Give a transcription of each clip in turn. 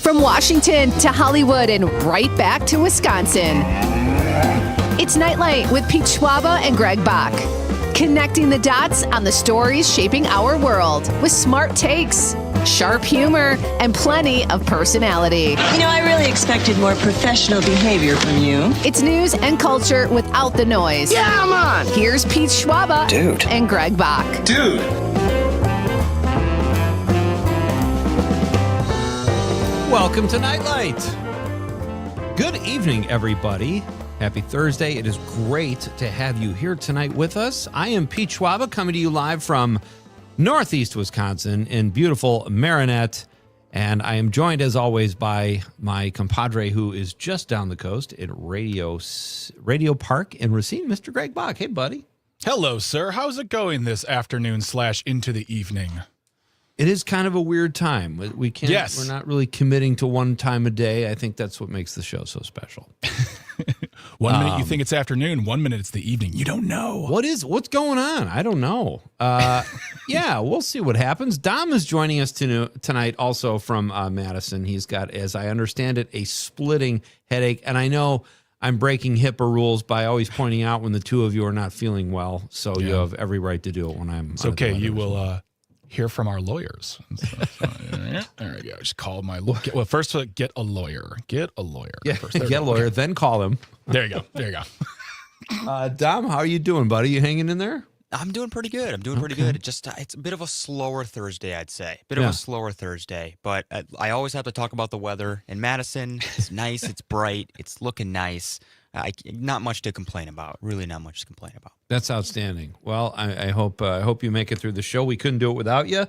From Washington to Hollywood and right back to Wisconsin. It's Nite Lite with Pete Schwaba and Greg Bach. Connecting the dots on the stories shaping our world with smart takes, sharp humor, and plenty of personality. You know, I really expected more professional behavior from you. It's news and culture without the noise. Yeah, I'm on. Here's Pete Schwaba and Greg Bach. Dude. Welcome to Nite Lite. Good evening, everybody. Happy Thursday. It is great to have you here tonight with us. I am Pete Schwaba, coming to you live from Northeast Wisconsin in beautiful Marinette. And I am joined, as always, by my compadre who is just down the coast at Radio Park in Racine, Mr. Greg Bach. Hey, buddy. Hello, sir. How's it going this afternoon / into the evening? It is kind of a weird time. We can't. Yes. We're not really committing to one time a day. I think that's what makes the show so special. 1 minute you think it's afternoon, 1 minute it's the evening. You don't know. What's going on? I don't know. Yeah, we'll see what happens. Dom is joining us tonight also from Madison. He's got, as I understand it, a splitting headache. And I know I'm breaking HIPAA rules by always pointing out when the two of you are not feeling well. So you have every right to do it when I'm. It's okay. You will hear from our lawyers. There we go. Just call my lawyer. Well, first get a lawyer. Get a lawyer. Yeah, first. Get a lawyer, then call him. There you go. Dom, how are you doing, buddy? You hanging in there? I'm doing pretty good. Good. Just it's a bit of a slower Thursday, I'd say. Of a slower Thursday. But I always have to talk about the weather in Madison. It's nice. It's bright. It's looking nice. Not much to complain about. Really not much to complain about. That's outstanding. Well, I hope you make it through the show. We couldn't do it without you.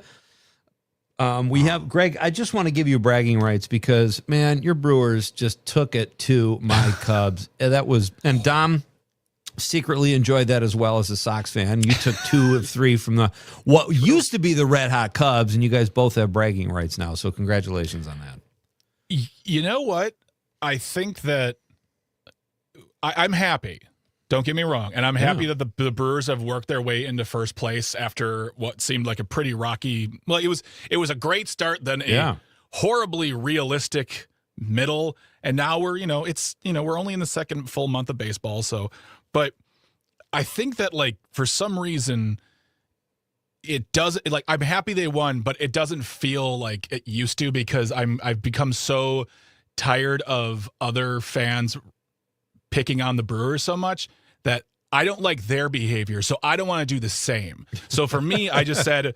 We have Greg. I just want to give you bragging rights because, man, your Brewers just took it to my Cubs. And Dom secretly enjoyed that as well as a Sox fan. You took 2 of 3 from what used to be the Red Hot Cubs, and you guys both have bragging rights now. So congratulations on that. You know what? I think that I'm happy. Don't get me wrong. And I'm happy that the Brewers have worked their way into first place after what seemed like a pretty rocky. Well, it was a great start, then a horribly realistic middle. And now we're only in the second full month of baseball. So, but I think that for some reason it doesn't I'm happy they won, but it doesn't feel like it used to because I've become so tired of other fans picking on the Brewers so much that I don't like their behavior, so I don't want to do the same. So for me, I just said,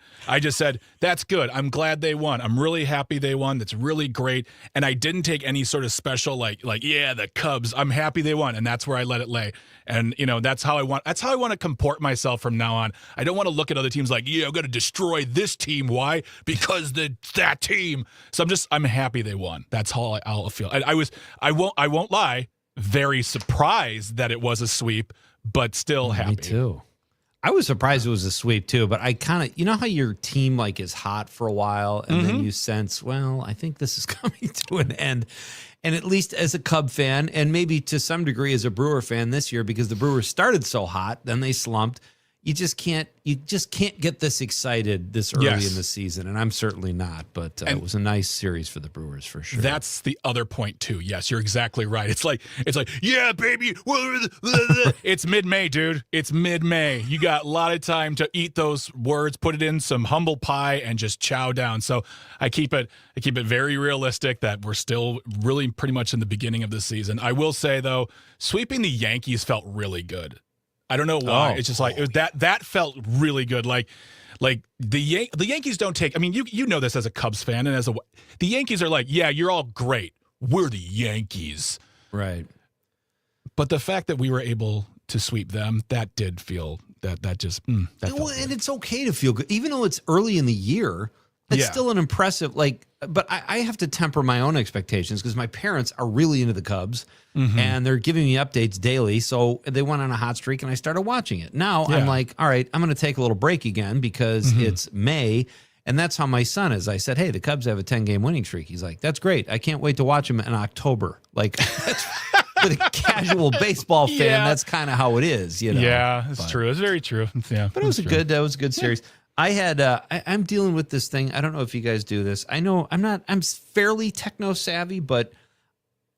that's good. I'm glad they won. I'm really happy they won. That's really great. And I didn't take any sort of special the Cubs. I'm happy they won, and that's where I let it lay. And that's how I want to comport myself from now on. I don't want to look at other teams I'm going to destroy this team. Why? Because that team. So I'm happy they won. That's how I'll feel. I won't lie. Very surprised that it was a sweep, but still happy. Me too. I was surprised it was a sweep too, but I kind of, how your team is hot for a while and then you sense, well, I think this is coming to an end. And at least as a Cub fan, and maybe to some degree as a Brewer fan this year, because the Brewers started so hot, then they slumped. You just can't get this excited this early in the season, and I'm certainly not. But it was a nice series for the Brewers for sure. That's the other point too. Yes, you're exactly right. It's like yeah, baby. It's mid-May, dude. It's mid-May. You got a lot of time to eat those words, put it in some humble pie, and just chow down. So I keep it very realistic that we're still really pretty much in the beginning of the season. I will say though, sweeping the Yankees felt really good. I don't know why. It's just that felt really good. The Yankees don't take. I mean, you know this as a Cubs fan, and the Yankees are yeah, you're all great. We're the Yankees, right? But the fact that we were able to sweep them, that did feel that just. That felt good. And it's okay to feel good, even though it's early in the year. It's still an impressive, but I have to temper my own expectations because my parents are really into the Cubs and they're giving me updates daily. So they went on a hot streak and I started watching it. Now I'm like, all right, I'm going to take a little break again because it's May. And that's how my son is. I said, hey, the Cubs have a 10-game winning streak. He's like, that's great. I can't wait to watch them in October. That's for the casual baseball fan, that's kind of how it is. Yeah, it's true. It's very true. Yeah, but it was a good series. I'm dealing with this thing. I don't know if you guys do this. I know I'm fairly techno savvy, but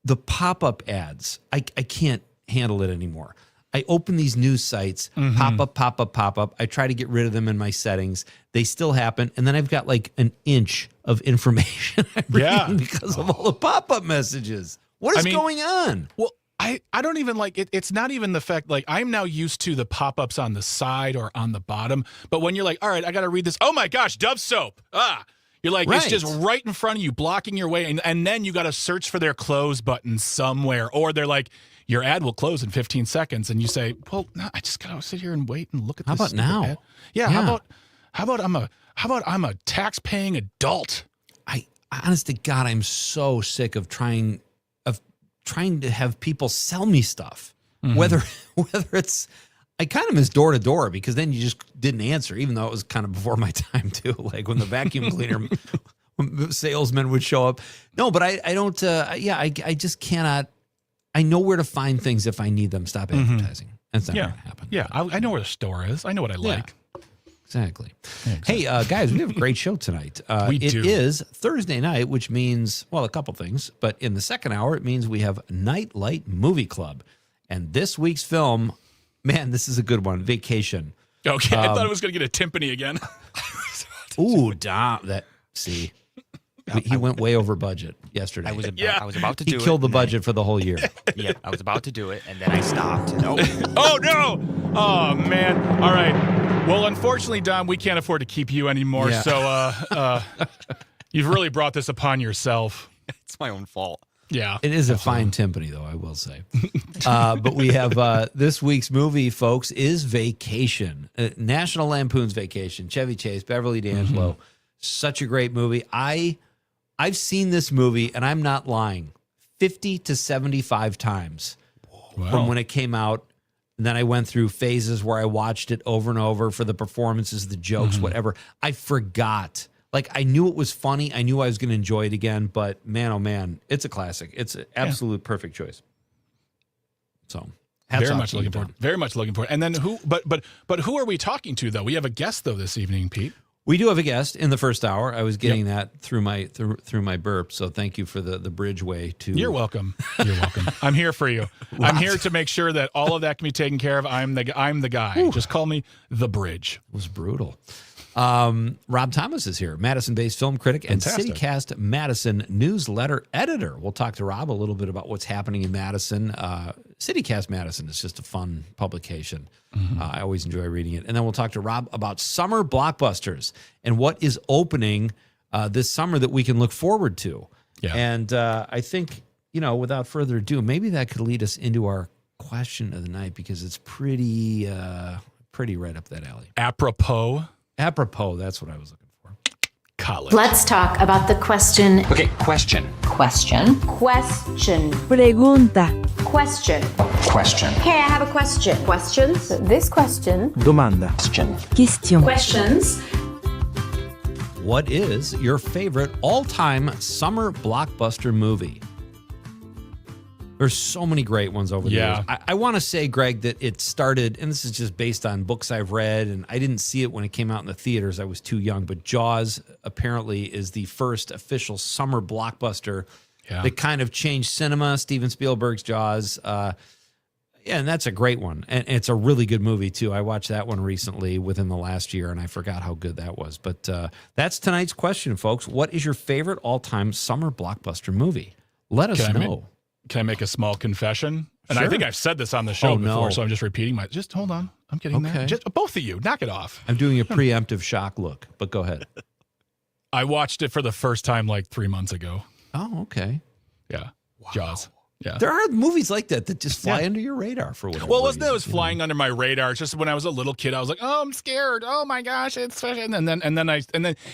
the pop-up ads, I can't handle it anymore. I open these news sites, pop up. I try to get rid of them in my settings. They still happen. And then I've got like an inch of information I'm reading because of all the pop-up messages. What is going on? Well, I don't even like it. It's not even the fact, like, I'm now used to the pop-ups on the side or on the bottom. But when you're like, all right, I got to read this. Oh my gosh, Dove soap. You're like, it's just right in front of you, blocking your way. And then you got to search for their close button somewhere. Or they're like, your ad will close in 15 seconds. And you say, well, no, I just got to sit here and wait and look at this. How about now? Ad. Yeah. How about I'm a tax-paying adult? I honest to God, I'm so sick of trying to have people sell me stuff. Whether it's, I kind of miss door to door because then you just didn't answer, even though it was kind of before my time too. Like when the vacuum cleaner salesman would show up. No, but I don't. I just cannot. I know where to find things if I need them. Stop advertising. That's not going to happen. Yeah, I know where the store is. I know what I like. Exactly. Hey, guys, we have a great show tonight. It is Thursday night, which means, well, a couple things. But in the second hour, it means we have Nite Lite Movie Club. And this week's film, man, this is a good one, Vacation. Okay, I thought I was going to get a timpani again. Ooh, see. He went way over budget yesterday. I was about to do it. He killed the budget for the whole year. Yeah, I was about to do it, and then I stopped. Oh, no. Oh, man. All right. Well, unfortunately, Dom, we can't afford to keep you anymore. Yeah. So you've really brought this upon yourself. It's my own fault. Yeah. It is a fine timpani, though, I will say. But we have this week's movie, folks, is Vacation. National Lampoon's Vacation. Chevy Chase, Beverly D'Angelo. Such a great movie. I've seen this movie, and I'm not lying, 50 to 75 times from when it came out. And then I went through phases where I watched it over and over for the performances, the jokes, whatever. I forgot. Like, I knew it was funny. I knew I was going to enjoy it again. But, man, oh, man, it's a classic. It's an absolute perfect choice. So, very much looking forward. Very much looking forward. And then who? But who are we talking to, though? We have a guest, though, this evening, Pete. We do have a guest in the first hour. I was getting that through my burp, so thank you for the bridgeway to. You're welcome. You're welcome. I'm here for you. I'm here to make sure that all of that can be taken care of. I'm the guy. Ooh. Just call me the Bridge. It was brutal. Rob Thomas is here, Madison-based film critic and CityCast Madison newsletter editor. We'll talk to Rob a little bit about what's happening in Madison. CityCast Madison is just a fun publication. I always enjoy reading it. And then we'll talk to Rob about summer blockbusters and what is opening this summer that we can look forward to. Yeah. And I think, without further ado, maybe that could lead us into our question of the night because it's pretty right up that alley. Apropos, that's what I was looking for. College. Let's talk about the question. Okay, question. Question. Pregunta. Question. Hey, I have a question. Questions? This question. Domanda. Question. Questions. What is your favorite all-time summer blockbuster movie? There's so many great ones over the years. I want to say, Greg, that it started, and this is just based on books I've read, and I didn't see it when it came out in the theaters. I was too young, but Jaws apparently is the first official summer blockbuster that kind of changed cinema. Steven Spielberg's Jaws. And that's a great one. And it's a really good movie, too. I watched that one recently within the last year, and I forgot how good that was. But that's tonight's question, folks. What is your favorite all-time summer blockbuster movie? Let us know. Can I make a small confession? And Sure. I think I've said this on the show before, so I'm just repeating just hold on. I'm getting there. Both of you, knock it off. I'm doing a preemptive shock look, but go ahead. I watched it for the first time like 3 months ago. Oh, okay. Yeah. Wow. Jaws. Yeah. There are movies like that just fly under your radar for whatever Well, wasn't reason, it was flying under my radar? It's just when I was a little kid, I was like, "Oh, I'm scared. Oh my gosh, it's," and then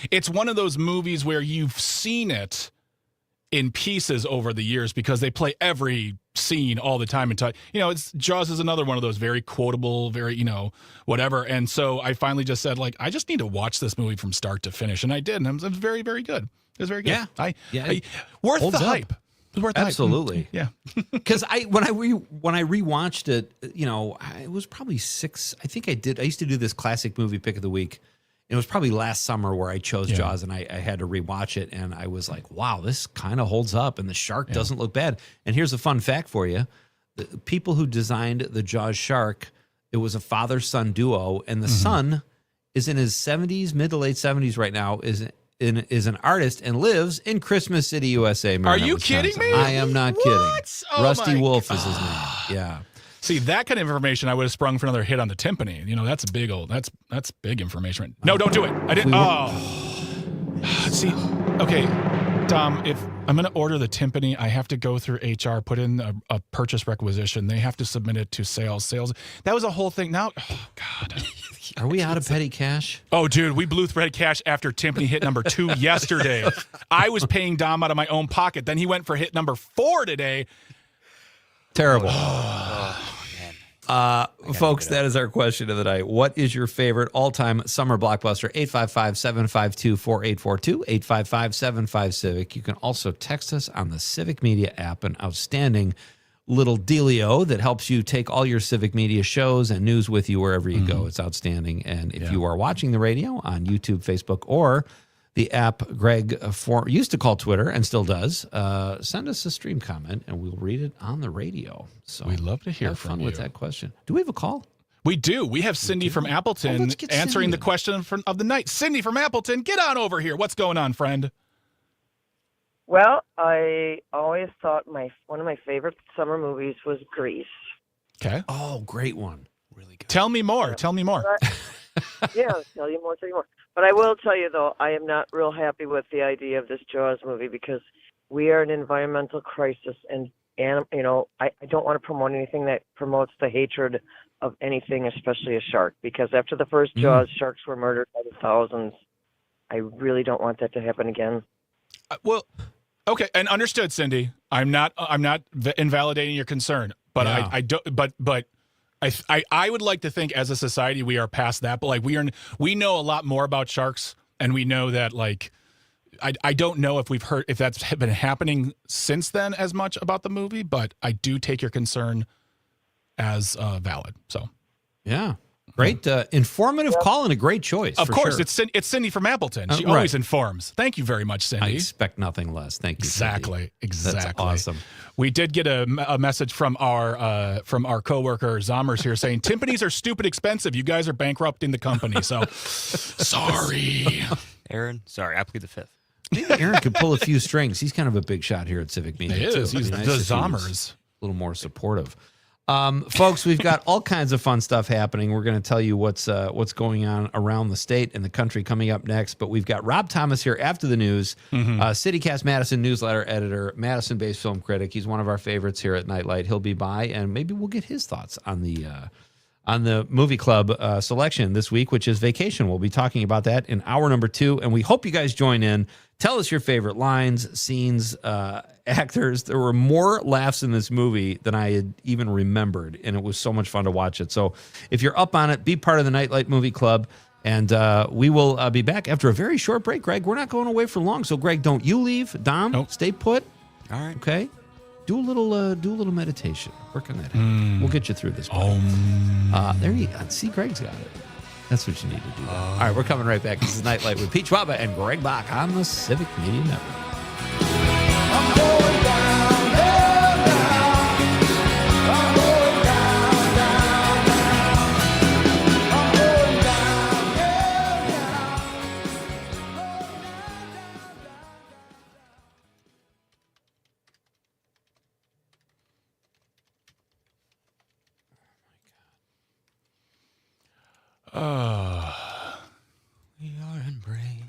it's one of those movies where you've seen it in pieces over the years because they play every scene all the time. And it's Jaws is another one of those very quotable, very, whatever. And so I finally just said, like, I just need to watch this movie from start to finish. And I did. And it was very, very good. It was very good. Yeah. Worth the hype. It was worth the hype. Absolutely. Yeah. Because when I rewatched it, it was probably 6. I think I used to do this classic movie pick of the week. It was probably last summer where I chose Jaws, and I had to rewatch it, and I was like, wow, this kind of holds up, and the shark doesn't look bad. And here's a fun fact for you. The people who designed the Jaws shark, it was a father-son duo, and the son is in his 70s, mid to late 70s right now, is an artist and lives in Christmas City, USA. Are you kidding me? I am not kidding. Oh Rusty Wolf is his name. Yeah. See, that kind of information I would have sprung for another hit on the timpani. That's a big that's big information. No, don't do it. I didn't. See, okay, Dom, if I'm going to order the timpani, I have to go through HR, put in a purchase requisition. They have to submit it to sales. That was a whole thing. Now, oh, God. Are we out of petty cash? Oh, dude, we blew petty cash after timpani hit number 2 yesterday. I was paying Dom out of my own pocket. Then he went for hit number 4 today. Terrible. Folks, that is our question of the night. What is your favorite all-time summer blockbuster? 855-752-4842, 855-75-CIVIC. You can also text us on the Civic Media app, an outstanding little dealio that helps you take all your Civic Media shows and news with you wherever you go. It's outstanding. And if you are watching the radio on YouTube, Facebook, or the app Greg used to call Twitter and still does, send us a stream comment and we'll read it on the radio. So we'd love to hear have from fun you. with that question. Do we have a call? We do. We have Cindy from Appleton let's get answering Cindy the question of the night. Cindy from Appleton, get on over here. What's going on, friend? Well, I always thought one of my favorite summer movies was Grease. Okay. Oh, great one. Really good. Tell me more. Tell me more. Yeah, I'll tell you more. But I will tell you, though, I am not real happy with the idea of this Jaws movie because we are in an environmental crisis, and I don't want to promote anything that promotes the hatred of anything, especially a shark, because after the first Jaws, sharks were murdered by the thousands. I really don't want that to happen again. Well, okay, and understood, Cindy. I'm not invalidating your concern, but I don't. But I would like to think as a society we are past that. But like we know a lot more about sharks, and we know that like I don't know if that's been happening since then as much about the movie, but I do take your concern as valid. So yeah. Great, informative call and a great choice. Of course, sure. it's Cindy from Appleton. She always informs. Thank you very much, Cindy. I expect nothing less. Thank you. Exactly. Cindy. That's awesome. We did get a message from our coworker Zommers here saying timpanis are stupid expensive. You guys are bankrupting the company. So sorry, Aaron. Sorry, I plead the fifth. Maybe Aaron could pull a few strings. He's kind of a big shot here at Civic Media. He is. Too. He's Nice the if he was Zommers. A little more supportive. Folks, we've got all kinds of fun stuff happening. We're going to tell you what's going on around the state and the country coming up next. But we've got Rob Thomas here after the news, CityCast Madison newsletter editor, Madison-based film critic. He's one of our favorites here at Nite Lite. He'll be by, and maybe we'll get his thoughts on the movie club selection this week, which is Vacation. We'll be talking about that in hour number 2, and we hope you guys join in. Tell us your favorite lines, scenes, actors. There were more laughs in this movie than I had even remembered, and it was so much fun to watch it. So if you're up on it, be part of the Nite Lite Movie Club, and we will be back after a very short break. Greg, we're not going away for long, so Greg, don't you leave. Dom, stay put. All right. Okay? Do a little meditation. Work on that. We'll get you through this. There you go. See, Greg's got it. That's what you need to do. All right, we're coming right back. This is Nite Lite with Pete Schwaba and Greg Bach on the Civic Media Network.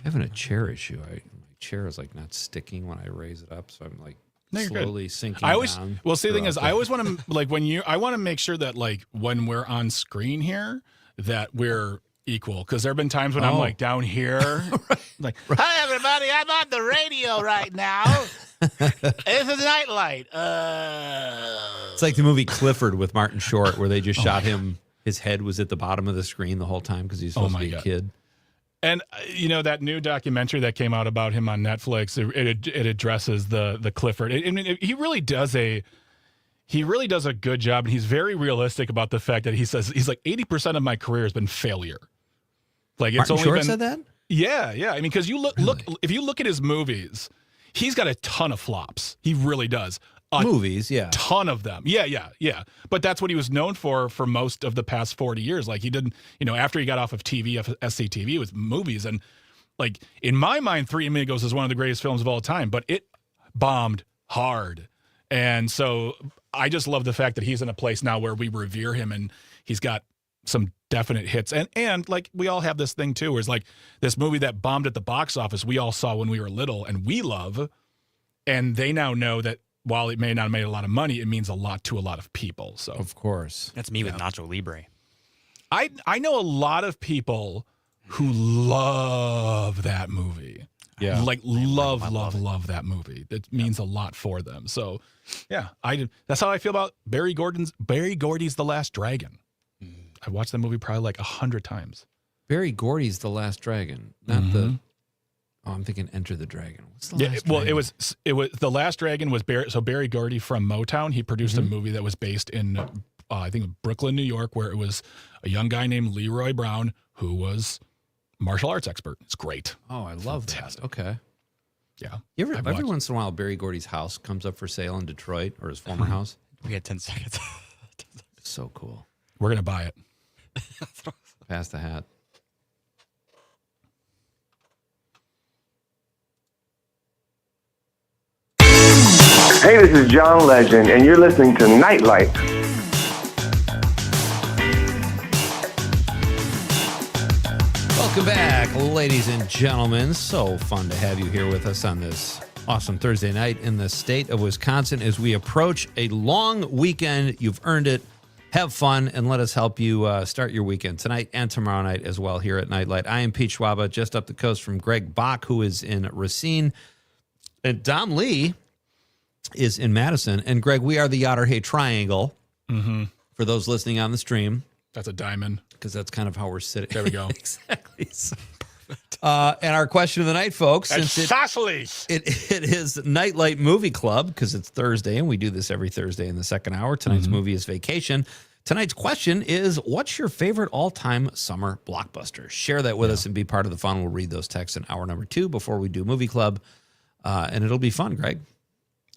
Having a chair issue. My chair is like not sticking when I raise it up, so I'm like slowly sinking down. Well, see, the thing is, I always want to like I want to make sure that like when we're on screen here that we're equal, because there have been times when I'm like down here, like, hi everybody, I'm on the radio right now. This is Nite Lite. It's like the movie Clifford with Martin Short, where they just shot him. His head was at the bottom of the screen the whole time because he's supposed to be a kid. And that new documentary that came out about him on Netflix, it addresses the Clifford. He really does a good job, and he's very realistic about the fact that he says he's like 80% of my career has been failure. Like Martin Short said that? Yeah. I mean, because you look if you look at his movies, he's got a ton of flops. He really does. Movies, yeah. Ton of them. Yeah. But that's what he was known for most of the past 40 years. Like he didn't, after he got off of TV, SCTV, with movies. And like in my mind, Three Amigos is one of the greatest films of all time, but it bombed hard. And so I just love the fact that he's in a place now where we revere him and he's got some definite hits. And like we all have this thing too, where it's like this movie that bombed at the box office we all saw when we were little and we love. And they now know that while it may not have made a lot of money, it means a lot to a lot of people. So of course. That's me with Nacho Libre. I know a lot of people who love that movie. Yeah. Like love that movie. That means a lot for them. So yeah, that's how I feel about Barry Gordy's The Last Dragon. I watched that movie probably like 100 times. Barry Gordy's The Last Dragon, not the. Oh, I'm thinking Enter the Dragon. What's the Last Dragon? It was The Last Dragon was Barry Gordy from Motown. He produced a movie that was based in I think Brooklyn, New York, where it was a young guy named Leroy Brown who was martial arts expert. It's great. Oh, I love that. Okay. Yeah. Every once in a while, Barry Gordy's house comes up for sale in Detroit, or his former house. We had 10 seconds. It's so cool. We're gonna buy it. Pass the hat. Hey, this is John Legend, and you're listening to Nite Lite. Welcome back, ladies and gentlemen. So fun to have you here with us on this awesome Thursday night in the state of Wisconsin as we approach a long weekend. You've earned it. Have fun, and let us help you start your weekend tonight and tomorrow night as well here at Nite Lite. I am Pete Schwaba, just up the coast from Greg Bach, who is in Racine. And Dom Lee is in Madison. And Greg, we are the Otter Hay Triangle. For those listening on the stream. That's a diamond. Because that's kind of how we're sitting. There we go. Exactly. So perfect. And our question of the night, folks. It is Nite Lite Movie Club, because it's Thursday, and we do this every Thursday in the second hour. Tonight's movie is Vacation. Tonight's question is, what's your favorite all-time summer blockbuster? Share that with us and be part of the fun. We'll read those texts in hour number 2 before we do Movie Club. And it'll be fun, Greg.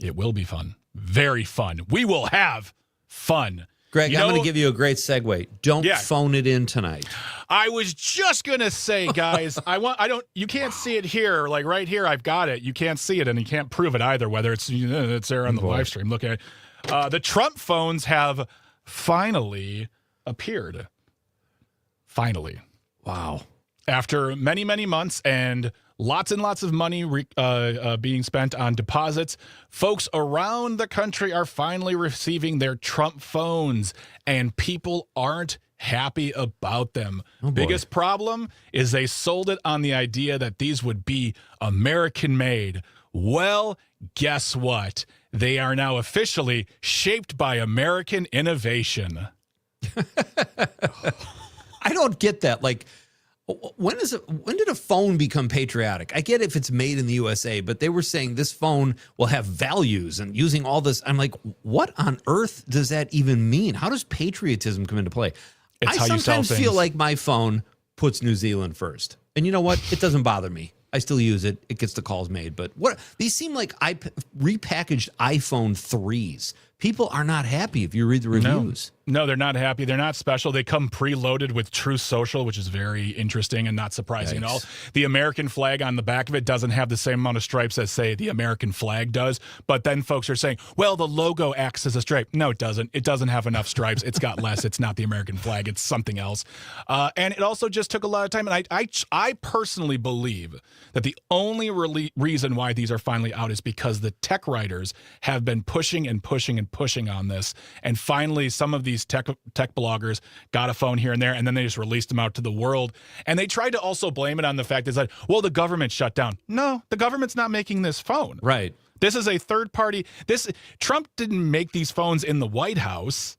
It will be fun. Very fun. We will have fun. Greg, I'm going to give you a great segue. Don't phone it in tonight. I was just going to say, guys, you can't see it here. Like right here, I've got it. You can't see it, and you can't prove it either, whether it's there on the live stream. Look at it. The Trump phones have finally appeared. Finally. Wow. After many, many months and lots and lots of money being spent on deposits, folks around the country are finally receiving their Trump phones, and people aren't happy about them. Biggest problem is they sold it on the idea that these would be American-made. Well, guess what? They are now officially shaped by American innovation. I don't get that. Like, when did a phone become patriotic? I get if it's made in the USA, but they were saying this phone will have values and using all this. I'm like, what on earth does that even mean? How does patriotism come into play? It's I sometimes feel like my phone puts New Zealand first. And you know what? It doesn't bother me. I still use it. It gets the calls made. But what these seem like repackaged iPhone 3s. People are not happy if you read the reviews. No, they're not happy. They're not special. They come preloaded with Truth Social, which is very interesting and not surprising at all. The American flag on the back of it doesn't have the same amount of stripes as, say, the American flag does. But then folks are saying, well, the logo acts as a stripe. No, it doesn't. It doesn't have enough stripes. It's got less. It's not the American flag. It's something else. And it also just took a lot of time. And I personally believe that the only reason why these are finally out is because the tech writers have been pushing and pushing and pushing on this. And finally, some of these tech bloggers got a phone here and there, and then they just released them out to the world. And they tried to also blame it on the fact that, well, the government shut down. No, the government's not making this phone. Right. This is a third party. Trump didn't make these phones in the White House.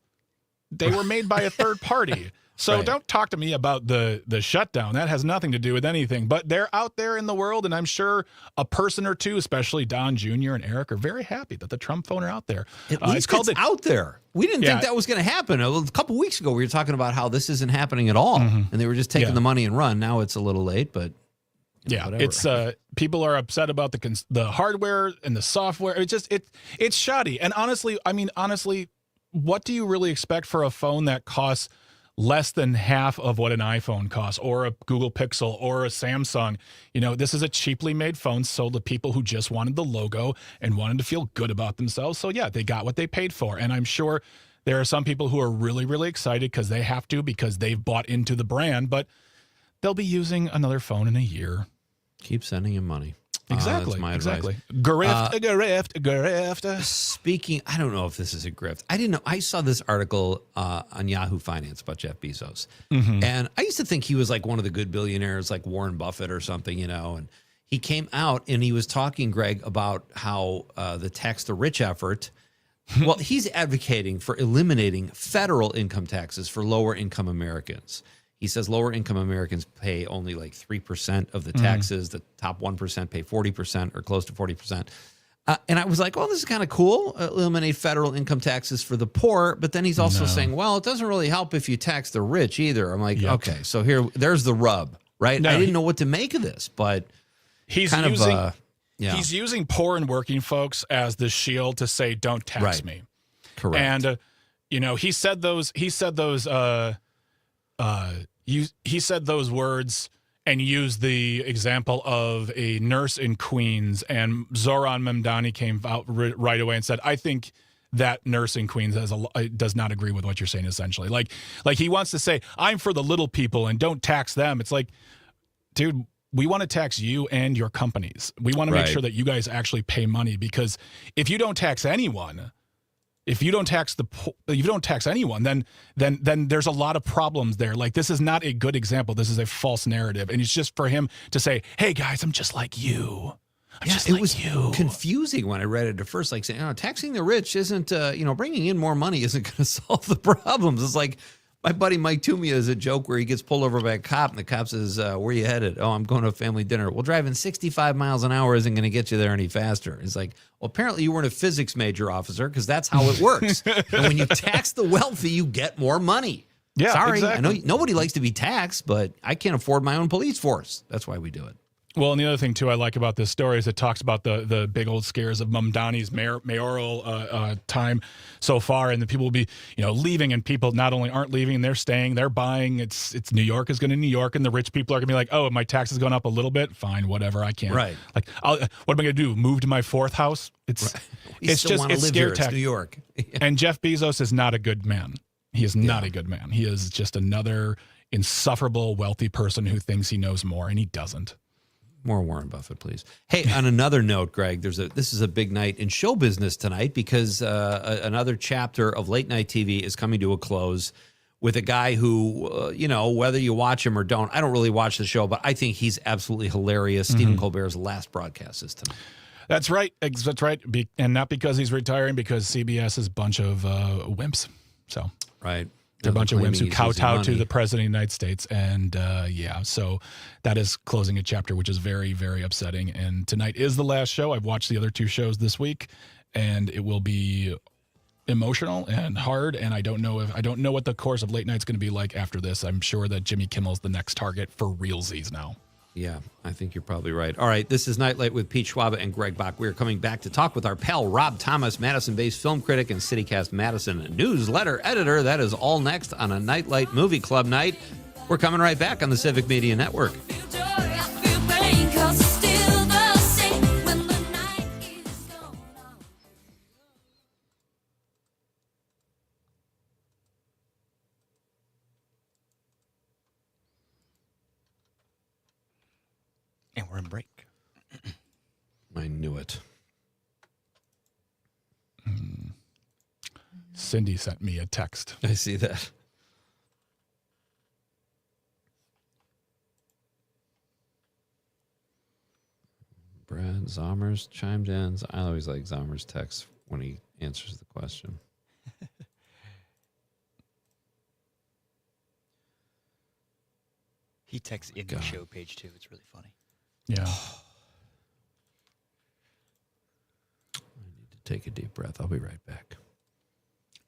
They were made by a third party. So Right. don't talk to me about the shutdown. That has nothing to do with anything. But they're out there in the world, and I'm sure a person or two, especially Don Jr. and Eric, are very happy that the Trump phone are out there. At least it's out there. We didn't think that was going to happen. A couple weeks ago, we were talking about how this isn't happening at all, and they were just taking the money and run. Now it's a little late, but whatever. It's people are upset about the hardware and the software. It's shoddy. And honestly, what do you really expect for a phone that costs less than half of what an iPhone costs, or a Google Pixel, or a Samsung? This is a cheaply made phone sold to people who just wanted the logo and wanted to feel good about themselves. So yeah, they got what they paid for. And I'm sure there are some people who are really, really excited because they have to, because they've bought into the brand, but they'll be using another phone in a year. Keep sending him money. Exactly. That's my advice. Grift. Speaking, I don't know if this is a grift. I didn't know. I saw this article on Yahoo Finance about Jeff Bezos. And I used to think he was like one of the good billionaires, like Warren Buffett or something, and he came out and he was talking, Greg, about how the tax the rich effort, well, he's advocating for eliminating federal income taxes for lower income Americans. He says lower income Americans pay only like 3% of the taxes. The top 1% pay 40% or close to 40%. And I was like, well, this is kind of cool. Eliminate federal income taxes for the poor. But then he's also saying, well, it doesn't really help if you tax the rich either. I'm like, okay, so there's the rub, right? I didn't know what to make of this, but he's using poor and working folks as the shield to say, don't tax me. Correct. And, he said those words and used the example of a nurse in Queens, and Zoran Memdani came out right away and said, I think that nurse in Queens does not agree with what you're saying, essentially. Like he wants to say, I'm for the little people and don't tax them. It's like, dude, we want to tax you and your companies. We want to make sure that you guys actually pay money, because if you don't tax anyone, if you don't tax anyone, then there's a lot of problems there. Like, this is not a good example. This is a false narrative. And it's just for him to say, hey guys, I'm just like you. It was confusing when I read it at first, like saying, taxing the rich isn't, bringing in more money isn't going to solve the problems. It's like my buddy Mike Toomey has a joke where he gets pulled over by a cop, and the cop says, where you headed? Oh, I'm going to a family dinner. Well, driving 65 miles an hour isn't going to get you there any faster. It's like, well, apparently you weren't a physics major, officer, because that's how it works. And when you tax the wealthy, you get more money. Yeah, sorry, exactly. I know nobody likes to be taxed, but I can't afford my own police force. That's why we do it. Well, and the other thing, too, I like about this story is it talks about the big old scares of Mamdani's mayoral time so far, and the people will be, leaving, and people not only aren't leaving, they're staying, they're buying. It's New York is going to New York, and the rich people are going to be like, oh, my tax has gone up a little bit? Fine, whatever, I can't. Right. Like, what am I going to do, move to my fourth house? It's scare tactics. It's New York. And Jeff Bezos is not a good man. He is not a good man. He is just another insufferable, wealthy person who thinks he knows more, and he doesn't. More Warren Buffett, please. Hey, on another note, Greg, this is a big night in show business tonight, because another chapter of late night TV is coming to a close with a guy who, whether you watch him or don't, I don't really watch the show, but I think he's absolutely hilarious. Stephen Colbert's last broadcast is tonight. That's right. That's right. And not because he's retiring, because CBS is a bunch of wimps. So right. They're a bunch of wimps who kowtow to the president of the United States. And so that is closing a chapter, which is very, very upsetting. And tonight is the last show. I've watched the other two shows this week, and it will be emotional and hard. And I don't know what the course of late night's going to be like after this. I'm sure that Jimmy Kimmel's the next target for realsies now. Yeah, I think you're probably right. All right, this is Nite Lite with Pete Schwaba and Greg Bach. We are coming back to talk with our pal Rob Thomas, Madison-based film critic and CityCast Madison newsletter editor. That is all next on a Nite Lite Movie Club night. We're coming right back on the Civic Media Network. And we're in break. I knew it. Cindy sent me a text. I see that. Brad Zommers chimed in. I always like Zommers' text when he answers the question. He texts in the show page too. It's really funny. Yeah. Take a deep breath. I'll be right back.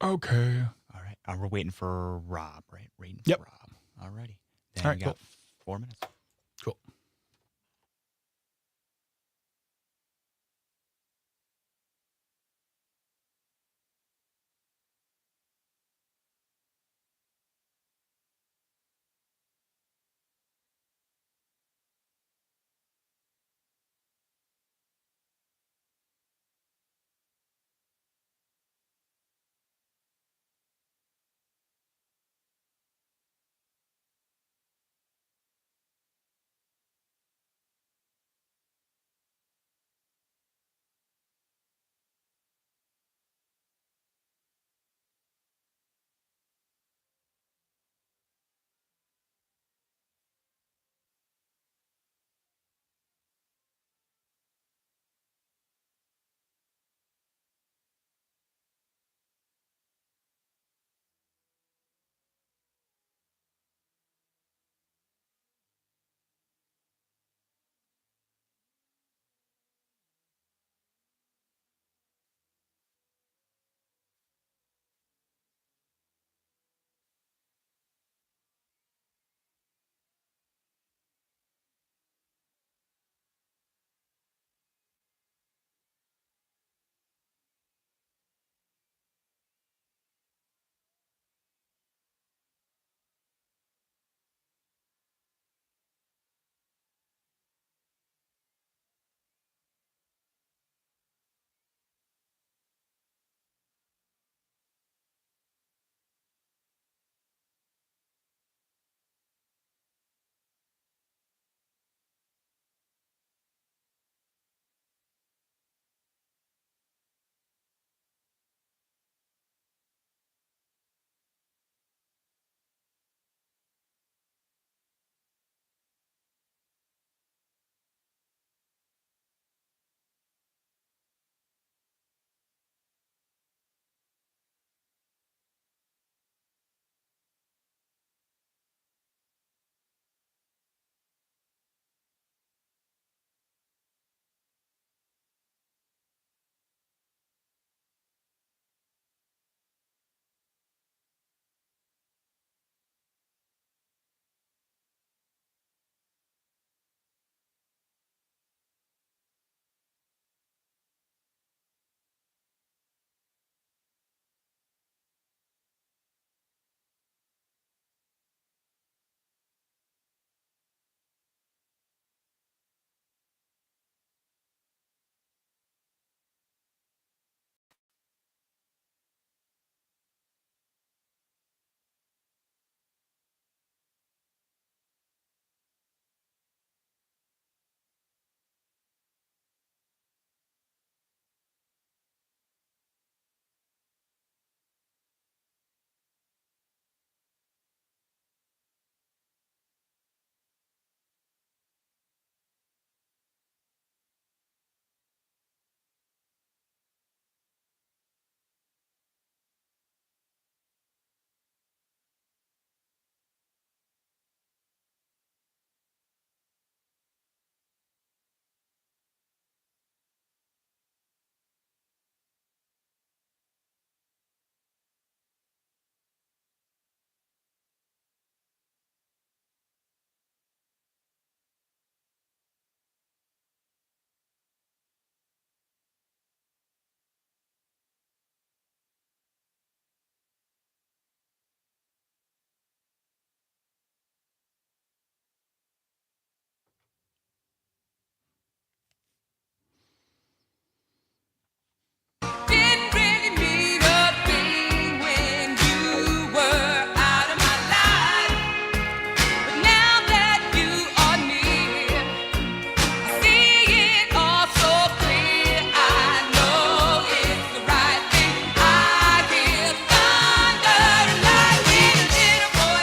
Okay. All right. We're waiting for Rob, right? Waiting for Yep. Rob. All righty. Then All right, we got cool. 4 minutes. Cool.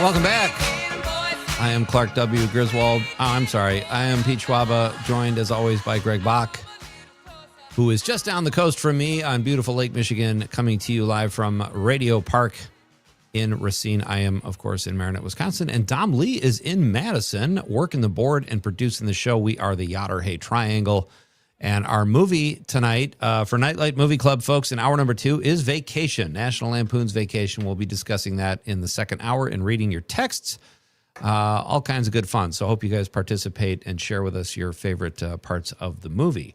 Welcome back. I am Clark W. Griswold. I am Pete Schwaba, joined as always by Greg Bach, who is just down the coast from me on beautiful Lake Michigan, coming to you live from Radio Park in Racine. I am, of course, in Marinette, Wisconsin. And Dom Lee is in Madison, working the board and producing the show. We are the Yotter Hay Triangle. And our movie tonight for Nite Lite Movie Club, folks, in hour number 2 is Vacation, National Lampoon's Vacation. We'll be discussing that in the second hour and reading your texts. All kinds of good fun. So I hope you guys participate and share with us your favorite parts of the movie.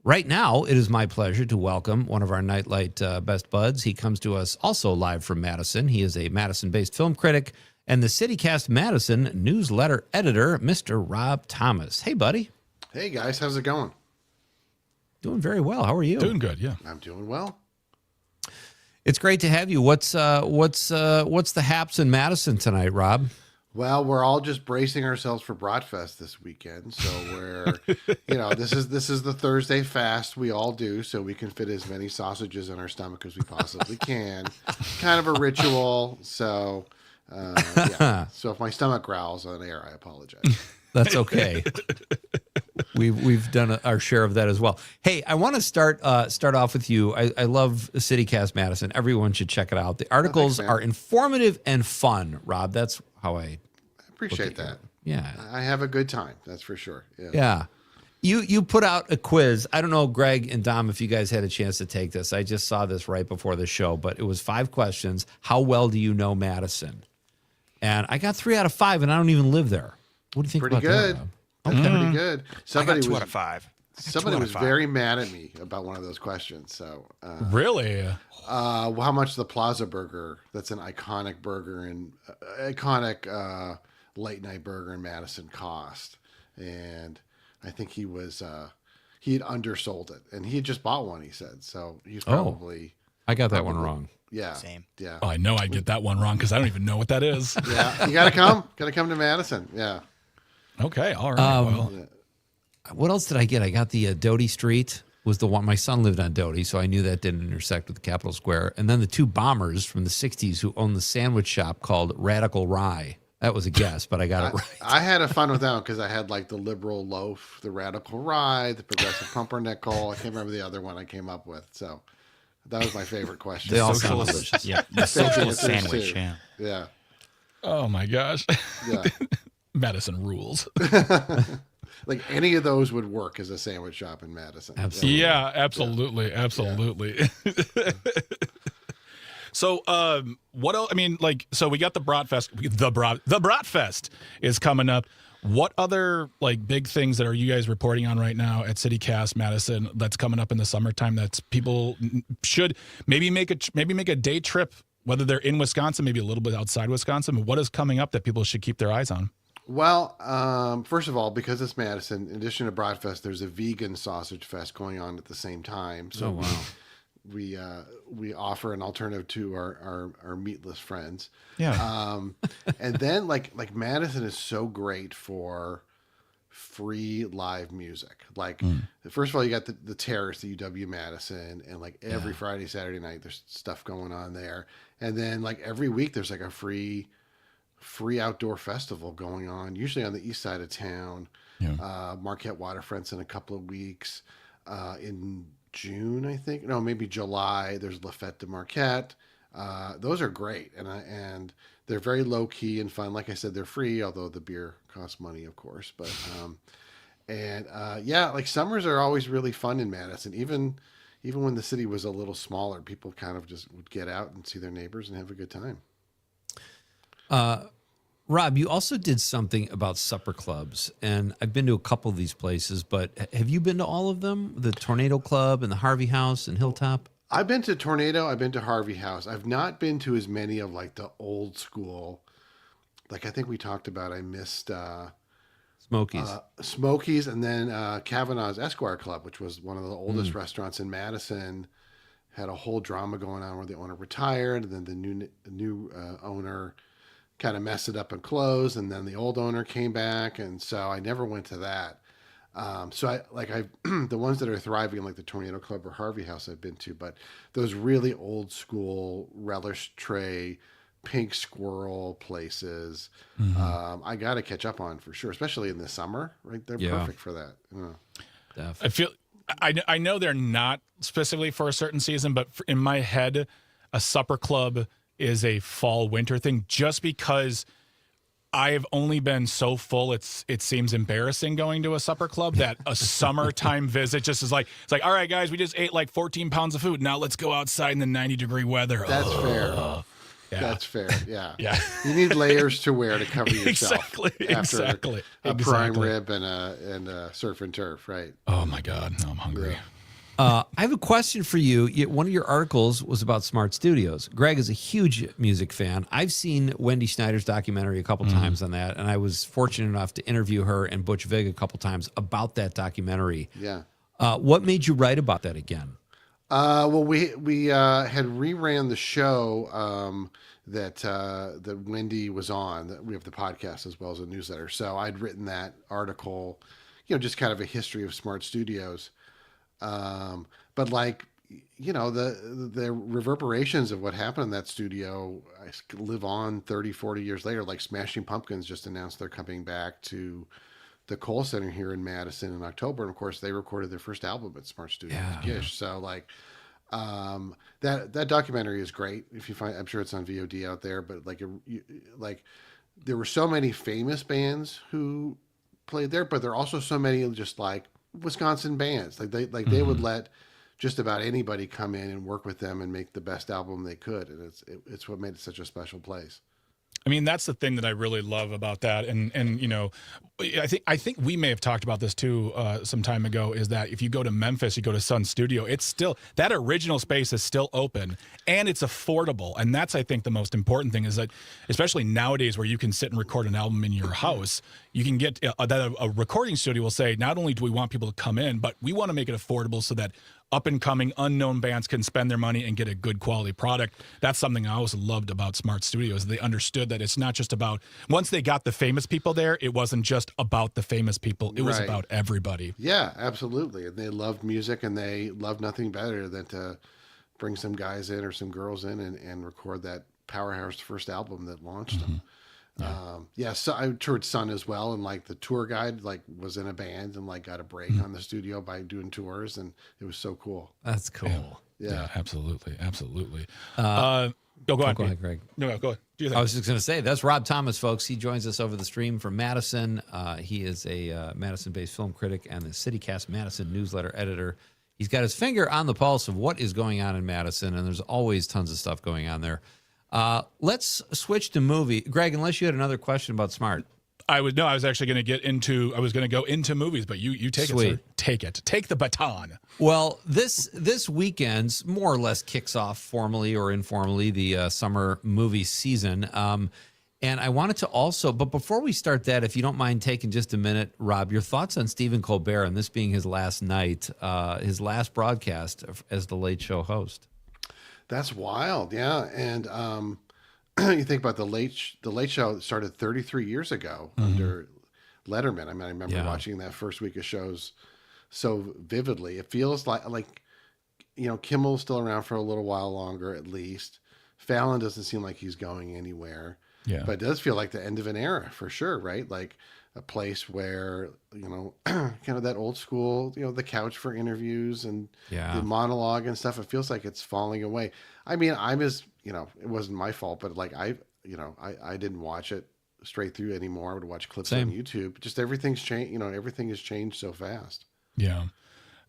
Right now, it is my pleasure to welcome one of our Nite Lite best buds. He comes to us also live from Madison. He is a Madison-based film critic and the CityCast Madison newsletter editor, Mr. Rob Thomas. Hey, buddy. Hey, guys. How's it going? Doing very well. How are you? Doing good, yeah. I'm doing well. It's great to have you. What's the haps in Madison tonight, Rob? Well, we're all just bracing ourselves for Bratfest this weekend. So we're, this is the Thursday fast we all do, so we can fit as many sausages in our stomach as we possibly can. Kind of a ritual. So, yeah. So if my stomach growls on air, I apologize. That's okay. We've done our share of that as well. Hey, I want to start off with you. I love CityCast Madison. Everyone should check it out. The articles are informative and fun, Rob. That's how I appreciate that. Yeah. I have a good time. That's for sure. Yeah. You put out a quiz. I don't know, Greg and Dom, if you guys had a chance to take this. I just saw this right before the show, but it was 5 questions. How well do you know Madison? And I got 3 out of 5, and I don't even live there. What do you think pretty about good. that, Rob? That's pretty good. I got 2 out of 5. Somebody was very mad at me about one of those questions. So really, how much the Plaza Burger? That's an iconic burger and iconic late night burger in Madison cost, and I think he had undersold it, and he had just bought one. He said so. He's probably. I got that one wrong. Yeah, same. Yeah. Oh, I know I get that one wrong because I don't even know what that is. Yeah, you gotta come to Madison. Yeah. Okay, all right. What else did I get? I got the Doty Street was the one. My son lived on Doty, so I knew that didn't intersect with the Capitol Square. And then the 2 bombers from the 60s who owned the sandwich shop called Radical Rye. That was a guess, but I got it right. I had a fun with that one because I had like the liberal loaf, the Radical Rye, the progressive pumpernickel. I can't remember the other one I came up with. So that was my favorite question. They all sound delicious. Yeah, the socialist sandwich. Yeah. Yeah. Oh my gosh. Yeah. Madison rules. Like any of those would work as a sandwich shop in Madison. Absolutely. Yeah, absolutely. Yeah. Absolutely. Yeah. So, what else? I mean, like, so we got the Bratfest. The Bratfest is coming up. What other like big things that are you guys reporting on right now at CityCast Madison that's coming up in the summertime that people should maybe make a day trip, whether they're in Wisconsin, maybe a little bit outside Wisconsin? But what is coming up that people should keep their eyes on? Well, first of all, because it's Madison, in addition to Bratfest, there's a vegan sausage fest going on at the same time. So we offer an alternative to our meatless friends. Yeah. And then like Madison is so great for free live music. Like first of all, you got the Terrace, the UW Madison, and like every Friday, Saturday night, there's stuff going on there. And then like every week, there's like a free outdoor festival going on, usually on the east side of town. Yeah. Marquette Waterfront's in a couple of weeks. In June, I think. No, maybe July. There's La Fête de Marquette. Those are great, and they're very low key and fun. Like I said, they're free, although the beer costs money, of course. But like summers are always really fun in Madison. Even when the city was a little smaller, people kind of just would get out and see their neighbors and have a good time. Rob, you also did something about supper clubs, and I've been to a couple of these places, but have you been to all of them? The Tornado Club and the Harvey House and Hilltop? I've been to Tornado. I've been to Harvey House. I've not been to as many of like the old school. Like I think we talked about, I missed Smokies, and then Kavanaugh's Esquire Club, which was one of the oldest restaurants in Madison. Had a whole drama going on where the owner retired, and then the new owner kind of messed it up and closed, and then the old owner came back, and so I never went to that. So I the ones that are thriving, like the Tornado Club or Harvey House, I've been to, but those really old school relish tray, pink squirrel places, I got to catch up on for sure, especially in the summer. Right, they're perfect for that. Yeah. I know they're not specifically for a certain season, but in my head, a supper club is a fall winter thing, just because I've only been so full. It seems embarrassing going to a supper club that a summertime visit just is like, it's like, all right, guys, we just ate like 14 pounds of food. Now let's go outside in the 90-degree weather. That's fair. Yeah. That's fair. Yeah. Yeah. You need layers to wear to cover yourself. After a prime rib and a surf and turf, right? Oh my God. Now I'm hungry. I have a question for you. One of your articles was about smart studios. Greg is a huge music fan. I've seen Wendy Schneider's documentary a couple times on that, and I was fortunate enough to interview her and Butch Vig a couple times about that documentary. Yeah. What made you write about that again? Well, we had reran the show that Wendy was on. We have the podcast as well as a newsletter. So I'd written that article, just kind of a history of smart studios. But like, the reverberations of what happened in that studio live on 30, 40 years later. Like Smashing Pumpkins just announced they're coming back to the Kohl Center here in Madison in October. And of course they recorded their first album at Smart Studios, Gish. So like, that documentary is great. If you find, I'm sure it's on VOD out there, but like there were so many famous bands who played there, but there are also so many just like Wisconsin bands. They would let just about anybody come in and work with them and make the best album they could. And it's what made it such a special place. I mean, that's the thing that I really love about that. And I think we may have talked about this too some time ago, is that if you go to Memphis, you go to Sun Studio, it's still, that original space is still open and it's affordable. And that's, I think, the most important thing, is that especially nowadays where you can sit and record an album in your house, you can get that a recording studio will say, not only do we want people to come in, but we want to make it affordable so that up and coming unknown bands can spend their money and get a good quality product. That's something I always loved about Smart Studios. They understood that it's not just about, once they got the famous people there, it wasn't just about the famous people. It was about everybody. Yeah, absolutely. And they loved music, and they loved nothing better than to bring some guys in or some girls in and record that powerhouse first album that launched them. So I toured Sun as well, and like the tour guide was in a band and got a break on the studio by doing tours, and it was so cool. That's cool. Yeah, absolutely. Go ahead, Greg. No, go ahead. I was just going to say, that's Rob Thomas, folks. He joins us over the stream from Madison. He is a Madison-based film critic and the CityCast Madison newsletter editor. He's got his finger on the pulse of what is going on in Madison, and there's always tons of stuff going on there. Let's switch to movie. Greg, unless you had another question about Smart. I was actually going to go into movies, but you take Sweet. it, sir. Take it. Take the baton. Well, this weekend's more or less kicks off formally or informally the summer movie season. And I wanted to also, but before we start that, if you don't mind taking just a minute, Rob, your thoughts on Stephen Colbert and this being his last night, his last broadcast as the Late Show host. That's wild. Yeah. And you think about the Late Show that started 33 years ago under Letterman. I mean, I remember watching that first week of shows so vividly. It feels like Kimmel's still around for a little while longer, at least. Fallon doesn't seem like he's going anywhere. Yeah. But it does feel like the end of an era for sure, right? Like a place where, kind of that old school, the couch for interviews and the monologue and stuff. It feels like it's falling away. I mean, it wasn't my fault, but I didn't watch it straight through anymore. I would watch clips on YouTube. Just everything's changed. Everything has changed so fast. Yeah.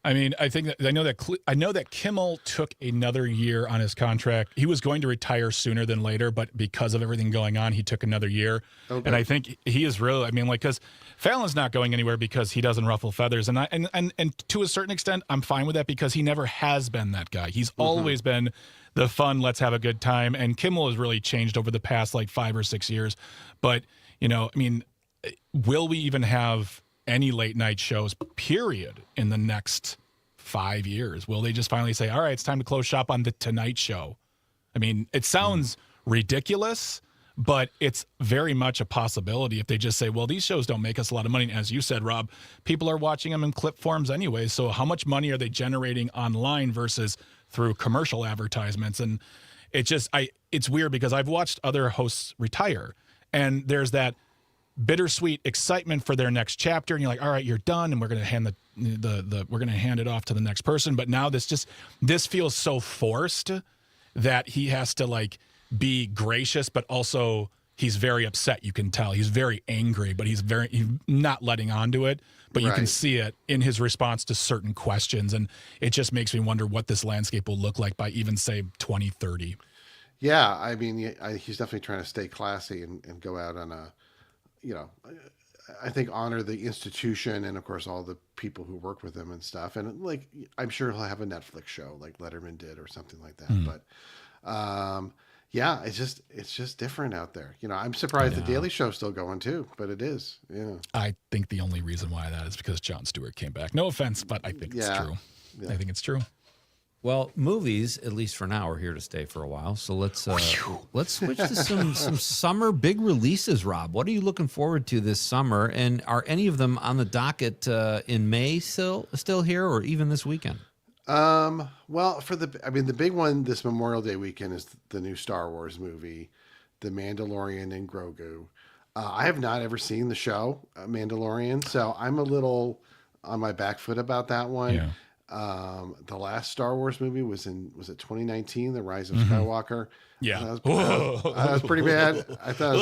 I mean, I know that Kimmel took another year on his contract. He was going to retire sooner than later, but because of everything going on, he took another year. Okay. And I think he is really, because Fallon's not going anywhere because he doesn't ruffle feathers. And to a certain extent, I'm fine with that because he never has been that guy. He's always been the fun, let's have a good time. And Kimmel has really changed over the past 5 or 6 years. But, will we even have any late night shows, period, in the next 5 years? Will they just finally say, all right, it's time to close shop on the Tonight Show? I mean, it sounds ridiculous, but it's very much a possibility if they just say, well, these shows don't make us a lot of money. And as you said, Rob, people are watching them in clip forms anyway. So how much money are they generating online versus through commercial advertisements? And it's weird because I've watched other hosts retire, and there's that bittersweet excitement for their next chapter, and you're like, all right, you're done, and we're going to hand we're going to hand it off to the next person. But now this feels so forced that he has to be gracious, but also he's very upset. You can tell he's very angry, but he's not letting on to it. But you can see it in his response to certain questions. And it just makes me wonder what this landscape will look like by even, say, 2030. Yeah, I mean, he's definitely trying to stay classy and go out on a, I think honor the institution and, of course, all the people who work with him and stuff. And, like, I'm sure he'll have a Netflix show like Letterman did or something like that. But, yeah, it's just different out there. I'm surprised the Daily Show's still going too, but it is. Yeah. I think the only reason why that is because Jon Stewart came back. No offense, but I think it's true. Yeah. I think it's true. Well, movies, at least for now, are here to stay for a while. So let's switch to some summer big releases. Rob, what are you looking forward to this summer? And are any of them on the docket in May still here, or even this weekend? Well, the big one this Memorial Day weekend is the new Star Wars movie, The Mandalorian and Grogu. I have not ever seen the show Mandalorian, so I'm a little on my back foot about that one. Yeah. The last Star Wars movie was it 2019, The Rise of Skywalker? Yeah. That was pretty bad. I thought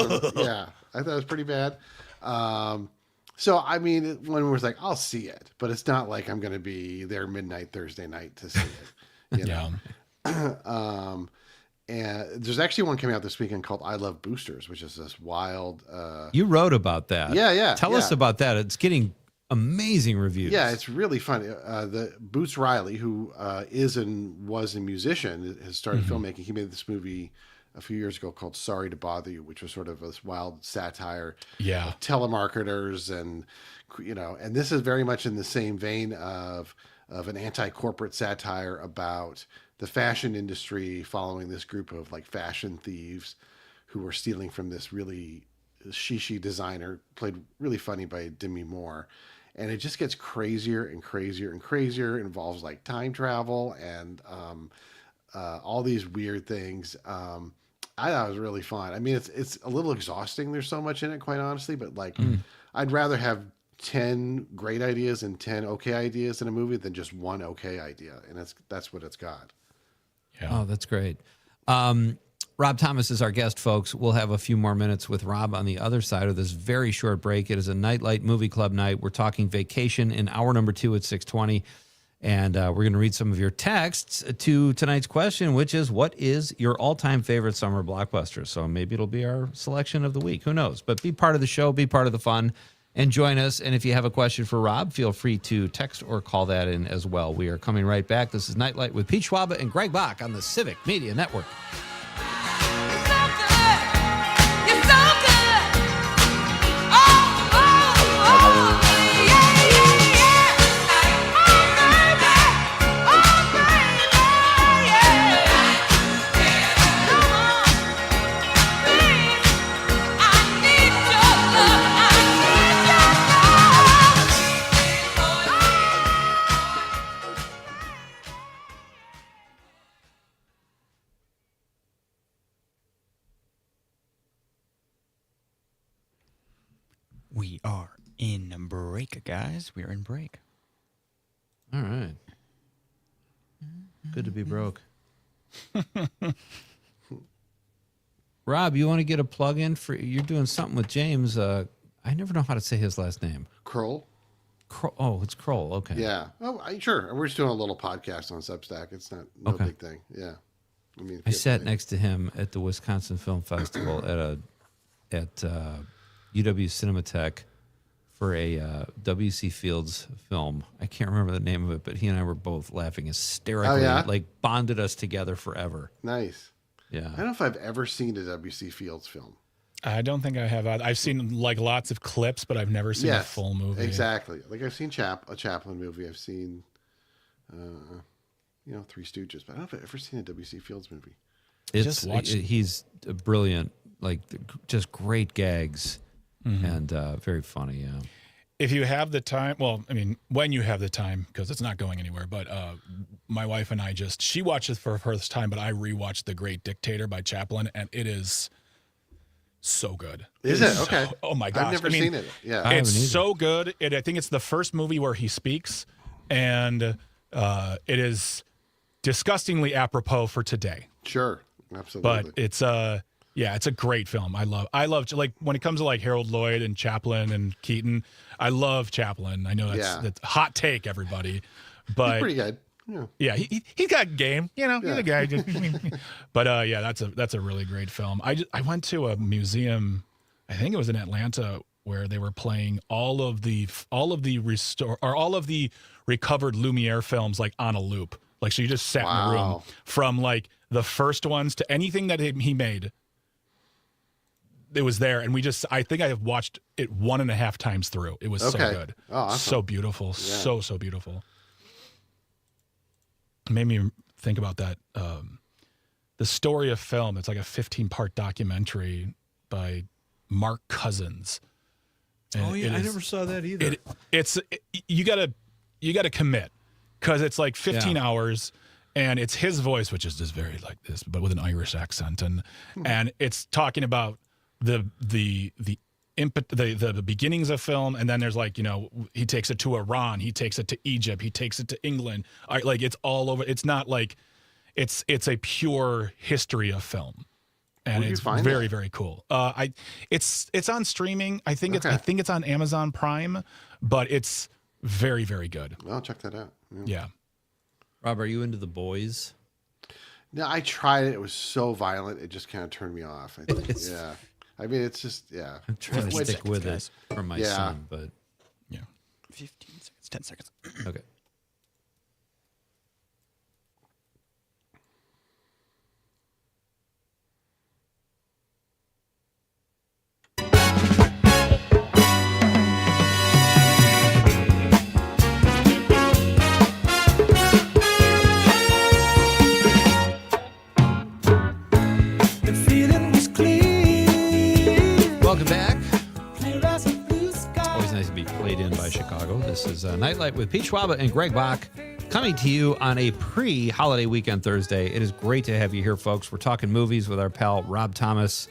it was pretty bad. So, I mean, when it was like, I'll see it, but it's not like I'm going to be there midnight Thursday night to see it. You know? And there's actually one coming out this weekend called I Love Boosters, which is this wild. You wrote about that. Yeah. Tell us about that. It's getting amazing reviews. Yeah, it's really funny. The Boots Riley, who is and was a musician, has started filmmaking. He made this movie a few years ago called Sorry to Bother You, which was sort of this wild satire of telemarketers and this is very much in the same vein of an anti-corporate satire about the fashion industry following this group of like fashion thieves who were stealing from this really shishi designer, played really funny by Demi Moore. And it just gets crazier and crazier and crazier. It involves like time travel and all these weird things. I thought it was really fun. I mean, it's a little exhausting. There's so much in it, quite honestly. But like, I'd rather have 10 great ideas and 10 okay ideas in a movie than just one okay idea. And that's what it's got. Yeah. Oh, that's great. Rob Thomas is our guest, folks. We'll have a few more minutes with Rob on the other side of this very short break. It is a Nite Lite Movie Club night. We're talking Vacation in hour number 2 at 6:20. And we're going to read some of your texts to tonight's question, which is, what is your all-time favorite summer blockbuster? So maybe it'll be our selection of the week. Who knows? But be part of the show, be part of the fun, and join us. And if you have a question for Rob, feel free to text or call that in as well. We are coming right back. This is Nite Lite with Pete Schwaba and Greg Bach on the Civic Media Network. We are in break, guys. We're in break. All right. Good to be broke. Rob, you want to get a plug in for? You're doing something with James. I never know how to say his last name. Kroll. Oh, it's Kroll. Okay. Yeah. Oh, sure. We're just doing a little podcast on Substack. It's no big thing. Yeah. I mean, I sat next to him at the Wisconsin Film Festival at UW Cinematheque for a W.C. Fields film. I can't remember the name of it, but he and I were both laughing hysterically. Oh, yeah? Like bonded us together forever. Nice. Yeah. I don't know if I've ever seen a W.C. Fields film. I don't think I have. I've seen like lots of clips, but I've never seen a full movie. Exactly. Like I've seen a Chaplin movie. I've seen, Three Stooges, but I don't know if I've ever seen a W.C. Fields movie. He's brilliant. Like just great gags and very funny. Yeah. If you have the time, well, I mean, when you have the time, because it's not going anywhere, but my wife and I she watched it for her first time, but I rewatched The Great Dictator by Chaplin, and it is so good. Is it? Okay. Oh my gosh. I've never seen it. Yeah. It's so good. I think it's the first movie where he speaks, and it is disgustingly apropos for today. Sure. Absolutely. But it's it's a great film. I love like when it comes to like Harold Lloyd and Chaplin and Keaton. I love Chaplin. I know that's hot take, everybody, but he's pretty good. Yeah, he got game. He's a guy. But that's a really great film. I went to a museum, I think it was in Atlanta, where they were playing all of the recovered Lumiere films like on a loop. Like, so you just sat in the room from like the first ones to anything that he made. It was there, and I think I have watched it 1.5 times through. It was so good. Oh, awesome. So beautiful. Yeah. So beautiful. It made me think about that. The story of film. It's like a 15-part documentary by Mark Cousins. And I never saw that either. You gotta commit, because it's like 15 hours, and it's his voice, which is just very like this, but with an Irish accent, and it's talking about the beginnings of film, and then there's like, he takes it to Iran, he takes it to Egypt, he takes it to England. Like, it's all over. It's not like it's a pure history of film. And it's very, very cool. It's on streaming. I think it's on Amazon Prime, but it's very, very good. I'll check that out. Yeah. Rob, are you into The Boys? No, I tried it. It was so violent, it just kind of turned me off. I think. Yeah. I mean, it's just I'm trying to stick with it for my son, but 15 seconds, 10 seconds. Okay. Welcome back. Always nice to be played in by Chicago. This is Nite Lite with Pete Schwaba and Greg Bach, coming to you on a pre-holiday weekend Thursday. It is great to have you here, folks. We're talking movies with our pal Rob Thomas,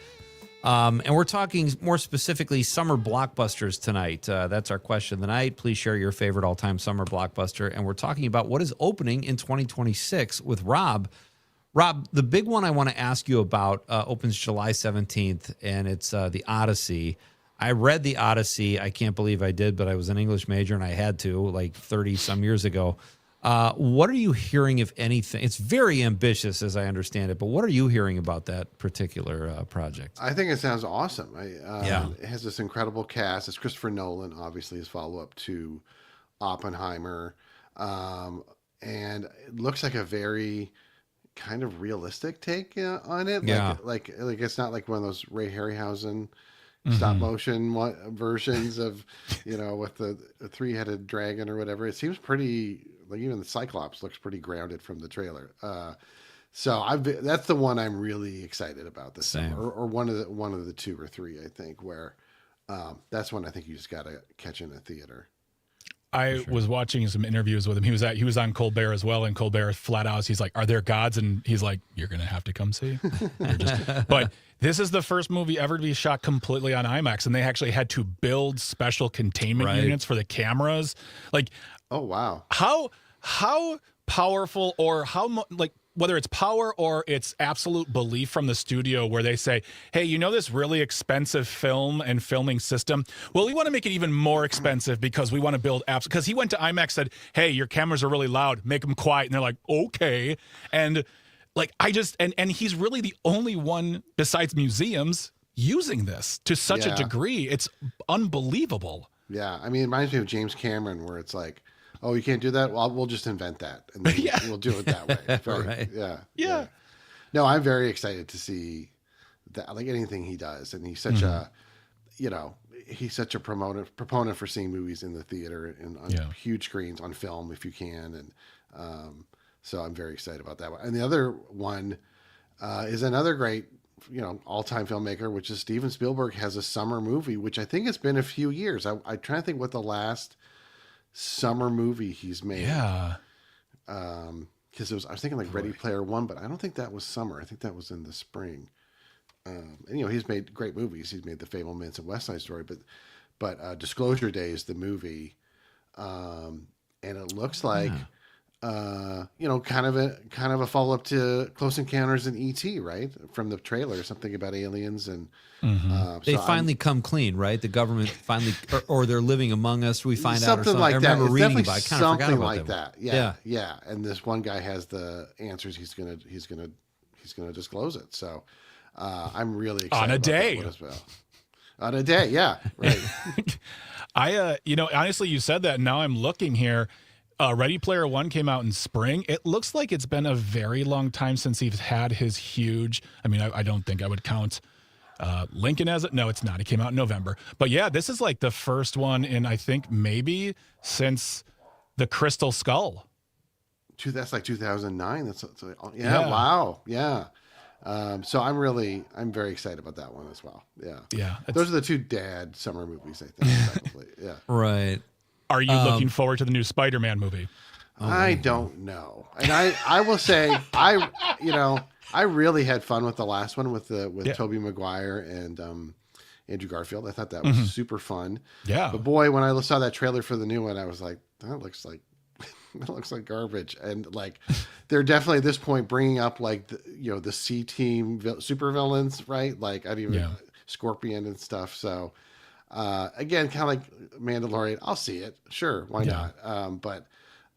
and we're talking more specifically summer blockbusters tonight. That's our question of the night. Please share your favorite all-time summer blockbuster, and we're talking about what is opening in 2026 with Rob. Rob, the big one I want to ask you about opens July 17th, and it's The Odyssey. I read The Odyssey. I can't believe I did, but I was an English major, and I had to, like 30-some years ago. What are you hearing, if anything? It's very ambitious, as I understand it, but what are you hearing about that particular project? I think it sounds awesome. It has this incredible cast. It's Christopher Nolan, obviously, his follow-up to Oppenheimer. And it looks like a very kind of realistic take on it. Like it's not like one of those Ray Harryhausen stop motion versions of, with the three-headed dragon or whatever. It seems pretty, like even the Cyclops looks pretty grounded from the trailer. So that's the one I'm really excited about this summer, or one of the two or three, I think, where that's one I think you just got to catch in a theater. I was watching some interviews with him. He was on Colbert as well, and Colbert flat out, he's like, "Are there gods?" And he's like, "You're gonna have to come see." But this is the first movie ever to be shot completely on IMAX, and they actually had to build special containment units for the cameras. Like, oh wow, how powerful, or how like, whether it's power or it's absolute belief from the studio where they say, hey, this really expensive film and filming system? Well, we want to make it even more expensive because we want to build apps. Because he went to IMAX, said, hey, your cameras are really loud, make them quiet. And they're like, okay. And like, and he's really the only one besides museums using this to such a degree. It's unbelievable. Yeah. I mean, it reminds me of James Cameron, where it's like, oh, you can't do that? Well, we'll just invent that, and then we'll do it that way. Right. Yeah. No, I'm very excited to see that, like anything he does, and he's such a proponent for seeing movies in the theater and on huge screens, on film if you can, and so I'm very excited about that one. And the other one is another great, all-time filmmaker, which is Steven Spielberg has a summer movie, which I think it's been a few years. I try to think what the last summer movie he's made. Because I was thinking like Ready Player One, but I don't think that was summer. I think that was in the spring. And he's made great movies. He's made The Fabelmans and West Side Story, but Disclosure Day is the movie, and it looks like kind of a follow up to Close Encounters in E.T., right? From the trailer, something about aliens and they finally come clean, right? The government finally, or they're living among us. We find out or something like I that. remember It's reading definitely about. I kind of forgot something about like that. that. Yeah. And this one guy has the answers. He's gonna disclose it. So I'm really excited on a about day. that one as well. On a day, yeah, right. Honestly, you said that. And now I'm looking here. Ready Player One came out in spring. It looks like it's been a very long time since he's had his huge. I mean, I don't think I would count Lincoln as it. No, it's not. It came out in November. But yeah, this is like the first one in, I think, maybe since the Crystal Skull. That's like 2009. Yeah. Wow. Yeah. So I'm very excited about that one as well. Yeah. Yeah. Those are the two dad summer movies, I think. Probably. Yeah. Right. Are you looking forward to the new Spider-Man movie? I don't know. And I will say, I really had fun with the last one with Tobey Maguire and Andrew Garfield. I thought that was super fun. Yeah. But boy, when I saw that trailer for the new one, I was like, that looks like garbage. And like, they're definitely at this point bringing up like the C Team super villains, right? Like Scorpion and stuff. So again, kind of like Mandalorian, I'll see it. Sure, why not?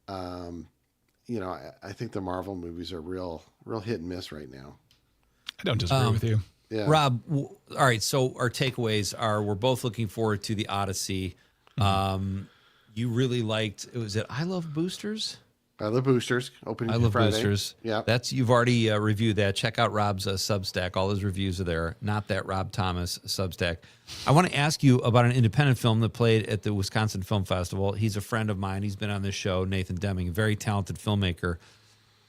I think the Marvel movies are real hit and miss right now. I don't disagree with you. Yeah. Rob, all right, so our takeaways are we're both looking forward to the Odyssey. You really liked, was it I Love Boosters? I Love Boosters, opening I Love Friday. Boosters. Yeah. You've already reviewed that. Check out Rob's Substack. All his reviews are there. Not that Rob Thomas Substack. I want to ask you about an independent film that played at the Wisconsin Film Festival. He's a friend of mine. He's been on this show, Nathan Deming, a very talented filmmaker.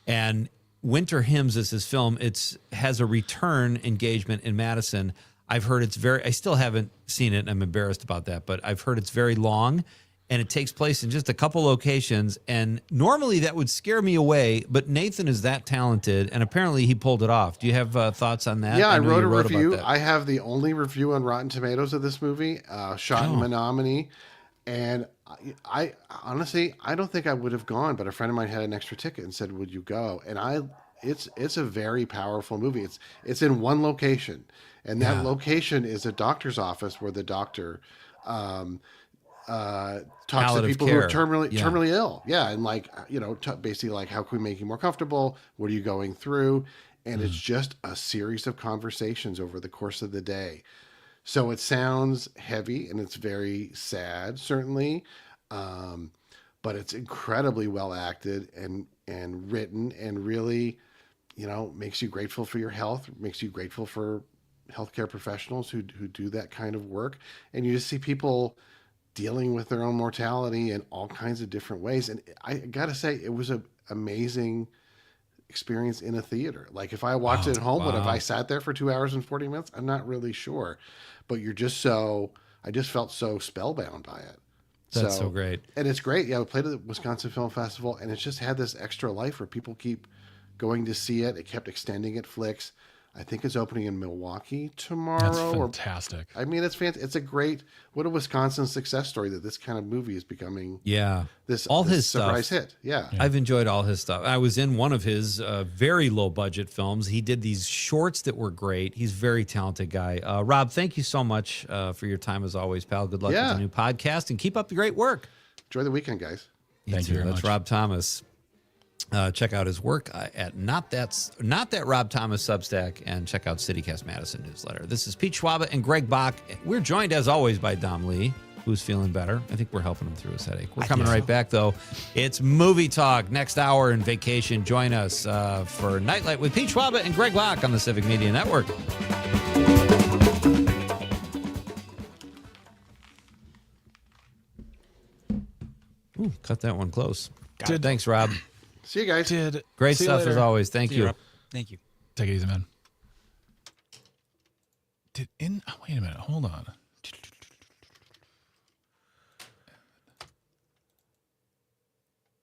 And Winter Hymns is his film. It has a return engagement in Madison. I've heard I still haven't seen it, and I'm embarrassed about that, but I've heard it's very long. And it takes place in just a couple locations. And normally that would scare me away, but Nathan is that talented, and apparently he pulled it off. Do you have thoughts on that? Yeah, I wrote a about review. that. I have the only review on Rotten Tomatoes of this movie, shot in Menominee. And I honestly, I don't think I would have gone, but a friend of mine had an extra ticket and said, would you go? And it's a very powerful movie. It's in one location. And that location is a doctor's office where the doctor talks to people who are terminally ill. Yeah. And basically like, how can we make you more comfortable? What are you going through? And it's just a series of conversations over the course of the day. So it sounds heavy and it's very sad, certainly. But it's incredibly well acted and written, and really, makes you grateful for your health, makes you grateful for healthcare professionals who do that kind of work. And you just see people dealing with their own mortality in all kinds of different ways. And I got to say, it was an amazing experience in a theater. Like if I watched it at home, but if I sat there for 2 hours and 40 minutes, I'm not really sure. But I just felt so spellbound by it. That's so great. And it's great. Yeah, we played at the Wisconsin Film Festival, and it's just had this extra life where people keep going to see it. It kept extending at Flicks. I think it's opening in Milwaukee tomorrow. That's fantastic. It's a great, what a Wisconsin success story that this kind of movie is becoming. Yeah. This his surprise stuff. hit. Yeah. I've enjoyed all his stuff. I was in one of his very low budget films. He did these shorts that were great. He's a very talented guy. Rob, thank you so much for your time as always, pal. Good luck with the new podcast and keep up the great work. Enjoy the weekend, guys. Thank you very much. That's Rob Thomas. Check out his work at not that Rob Thomas Substack, and check out CityCast Madison newsletter. This is Pete Schwaba and Greg Bach. We're joined as always by Dom Lee, who's feeling better. I think we're helping him through his headache. We're coming right back though. It's movie talk next hour in vacation. Join us for Nite Lite with Pete Schwaba and Greg Bach on the Civic Media Network. Ooh, cut that one close. Thanks, Rob. See you guys. Great stuff as always. Thank you. Rob. Thank you. Take it easy, man. Wait a minute. Hold on.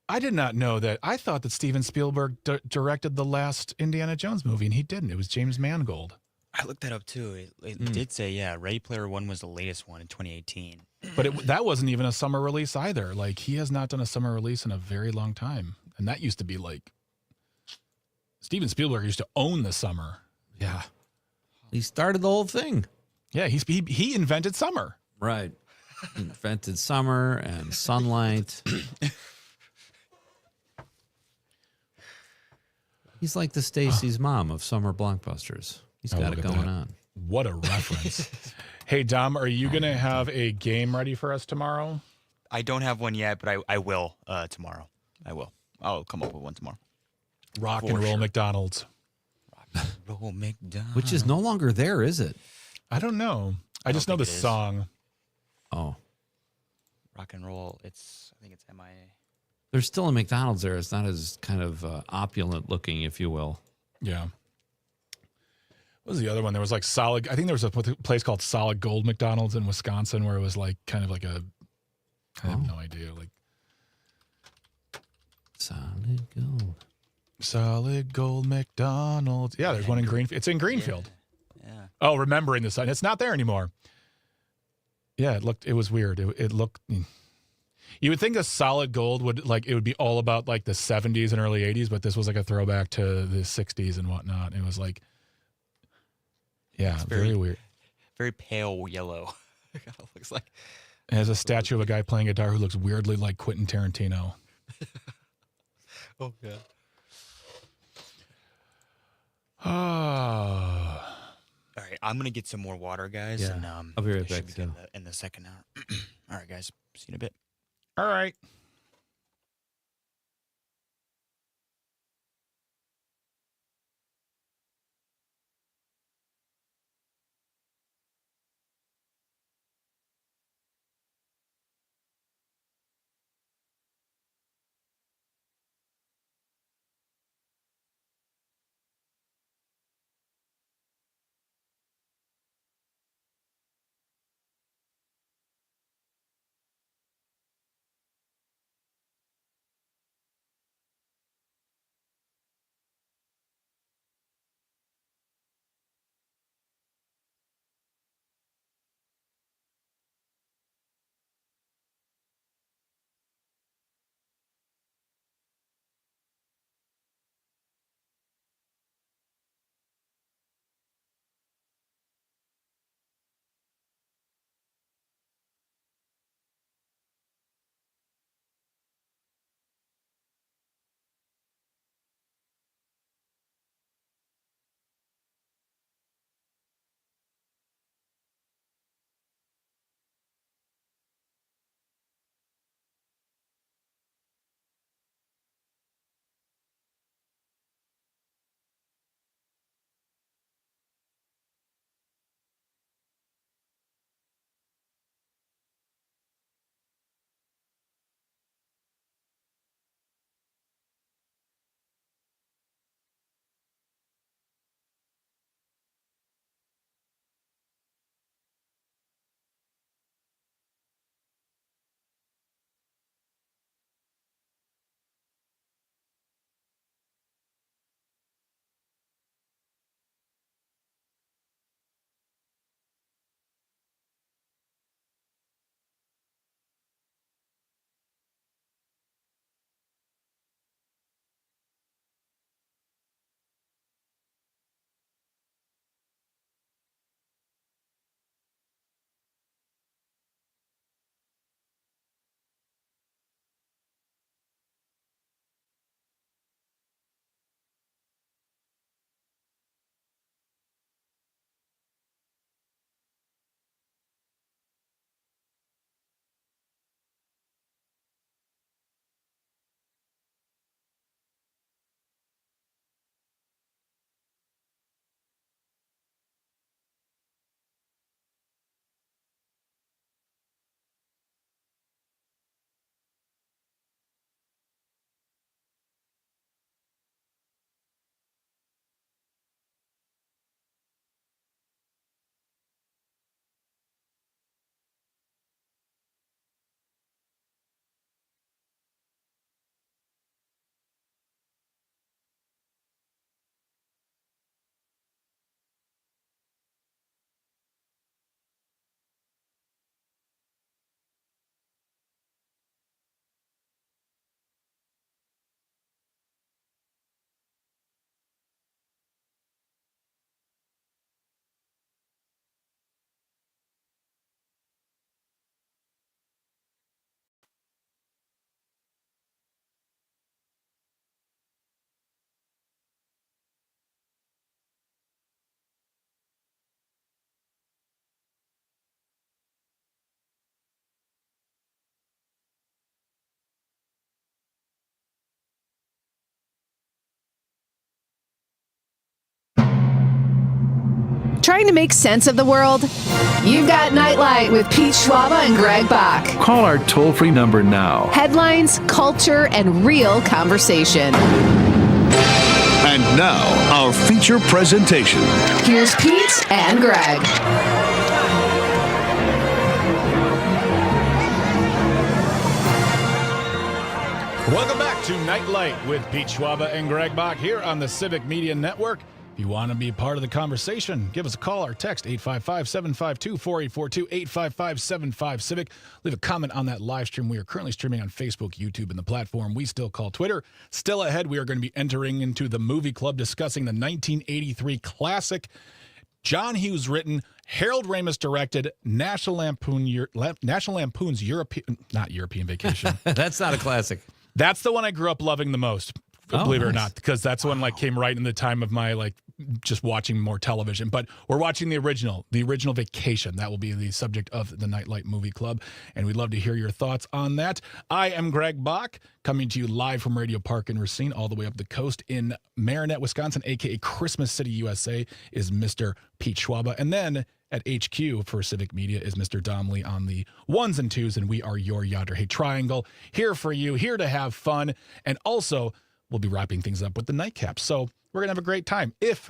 I did not know that. I thought that Steven Spielberg directed the last Indiana Jones movie, and he didn't. It was James Mangold. I looked that up too. It did say, Ready Player One was the latest one in 2018. But that wasn't even a summer release either. Like, he has not done a summer release in a very long time. And that used to be like Steven Spielberg used to own the summer. Yeah. He started the whole thing. Yeah, he invented summer. Right. He invented summer and sunlight. He's like the Stacy's mom of summer blockbusters. He's got it going on. What a reference. Hey, Dom, are you going to have a game ready for us tomorrow? I don't have one yet, but I will tomorrow. I will. I'll come up with one tomorrow. Rock and Roll McDonald's. Rock and Roll McDonald's. Which is no longer there, is it? I don't know. I just know the song. Oh. Rock and Roll. I think it's MIA. There's still a McDonald's there. It's not as kind of opulent looking, if you will. Yeah. What was the other one? There was like Solid. I think there was a place called Solid Gold McDonald's in Wisconsin where it was like kind of like a. I have no idea. Like Solid Gold. Solid Gold McDonald's. Yeah, there's one in Greenfield. It's in Greenfield. Yeah. Oh, remembering the sign. It's not there anymore. Yeah, it was weird. It looked. You would think a Solid Gold would be all about like the 70s and early 80s, but this was like a throwback to the 60s and whatnot. It was like, yeah, it's very weird. Very pale yellow. It looks like. It has a statue of a guy playing guitar who looks weirdly like Quentin Tarantino. Oh, yeah. All right, I'm going to get some more water, guys. Yeah. And, I'll be right I should back, be too. in the second hour. All right, guys. See you in a bit. All right. Trying to make sense of the world? You've got Nite Lite with Pete Schwaba and Greg Bach. Call our toll-free number now. Headlines, culture, and real conversation. And now, our feature presentation. Here's Pete and Greg. Welcome back to Nite Lite with Pete Schwaba and Greg Bach here on the Civic Media Network. If you want to be part of the conversation, give us a call or text 855-752-4842, 855-75-CIVIC. Leave a comment on that live stream. We are currently streaming on Facebook, YouTube, and the platform we still call Twitter. Still ahead, we are going to be entering into the movie club discussing the 1983 classic, John Hughes written, Harold Ramis directed, National Lampoon's European Vacation. That's not a classic. That's the one I grew up loving the most, believe it or not, because that's one came right in the time of my just watching more television. But we're watching the original Vacation. That will be the subject of the Nite Lite Movie Club, and we'd love to hear your thoughts on that. I am Greg Bach, coming to you live from Radio Park in Racine, all the way up the coast in Marinette, Wisconsin, a.k.a. Christmas City, USA, is Mr. Pete Schwaba. And then at HQ for Civic Media is Mr. Domley on the ones and twos, and we are your Yonder Hey Triangle, here for you, here to have fun, and also we'll be wrapping things up with the nightcap. So we're going to have a great time. If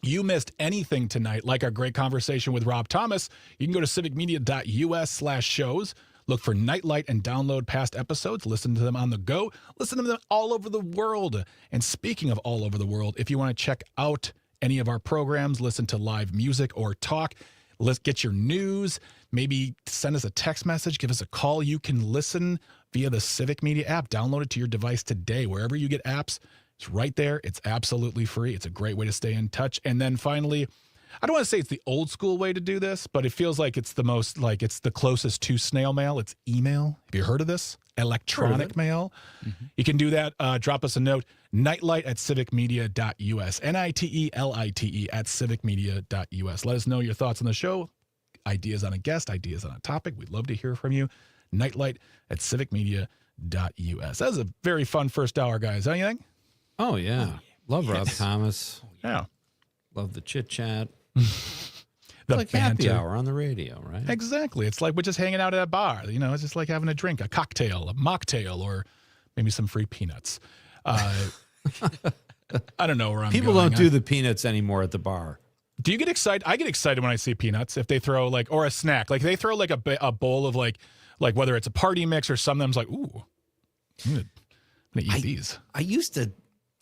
you missed anything tonight, like our great conversation with Rob Thomas, you can go to civicmedia.us/shows, look for Nite Lite and download past episodes, listen to them on the go, listen to them all over the world. And speaking of all over the world, if you want to check out any of our programs, listen to live music or talk, let's get your news, maybe send us a text message, give us a call. You can listen via the Civic Media app. Download it to your device today. Wherever you get apps, it's right there. It's absolutely free. It's a great way to stay in touch. And then finally, I don't want to say it's the old school way to do this, but it feels like it's the most, it's the closest to snail mail. It's email. Have you heard of this? Electronic mail. Mm-hmm. You can do that. Drop us a note, nitelite@civicmedia.us, NITELITE at civicmedia.us. Let us know your thoughts on the show, ideas on a guest, ideas on a topic. We'd love to hear from you. nitelite@civicmedia.us. That was a very fun first hour, guys. Anything? Oh, yeah. Love Rob Thomas. Yeah. Love the chit chat. The like happy hour on the radio, right? Exactly. It's like we're just hanging out at a bar. It's just like having a drink, a cocktail, a mocktail, or maybe some free peanuts. I don't know where I'm People going. don't do the peanuts anymore at the bar. Do you get excited? I get excited when I see peanuts. If they throw or a snack, they throw a bowl of like whether it's a party mix or something. I'm like, ooh, I'm gonna eat these. I used to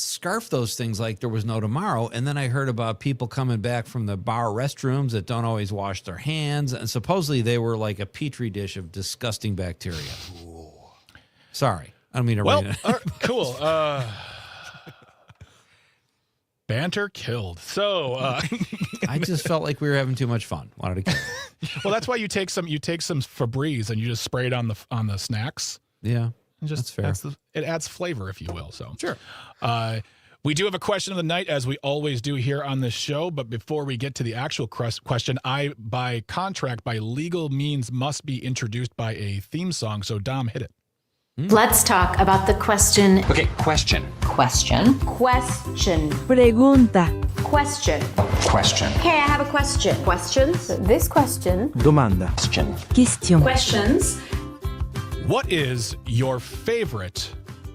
scarf those things like there was no tomorrow, and then I heard about people coming back from the bar restrooms that don't always wash their hands, and supposedly they were like a petri dish of disgusting bacteria. Ooh. Sorry, I don't mean to read it. Cool. Banter killed. So I just felt like we were having too much fun. Wanted to kill. Well, that's why you take some Febreze and you just spray it on the snacks. Yeah. That's fair. It adds flavor, if you will. So sure. We do have a question of the night, as we always do here on this show. But before we get to the actual question, I, by contract, by legal means, must be introduced by a theme song. So Dom, hit it. Let's talk about the question. Okay, question. Question. Pregunta. Question. Question. Hey, I have a question. Questions? This question. Domanda. Question. Question. Questions. What is your favorite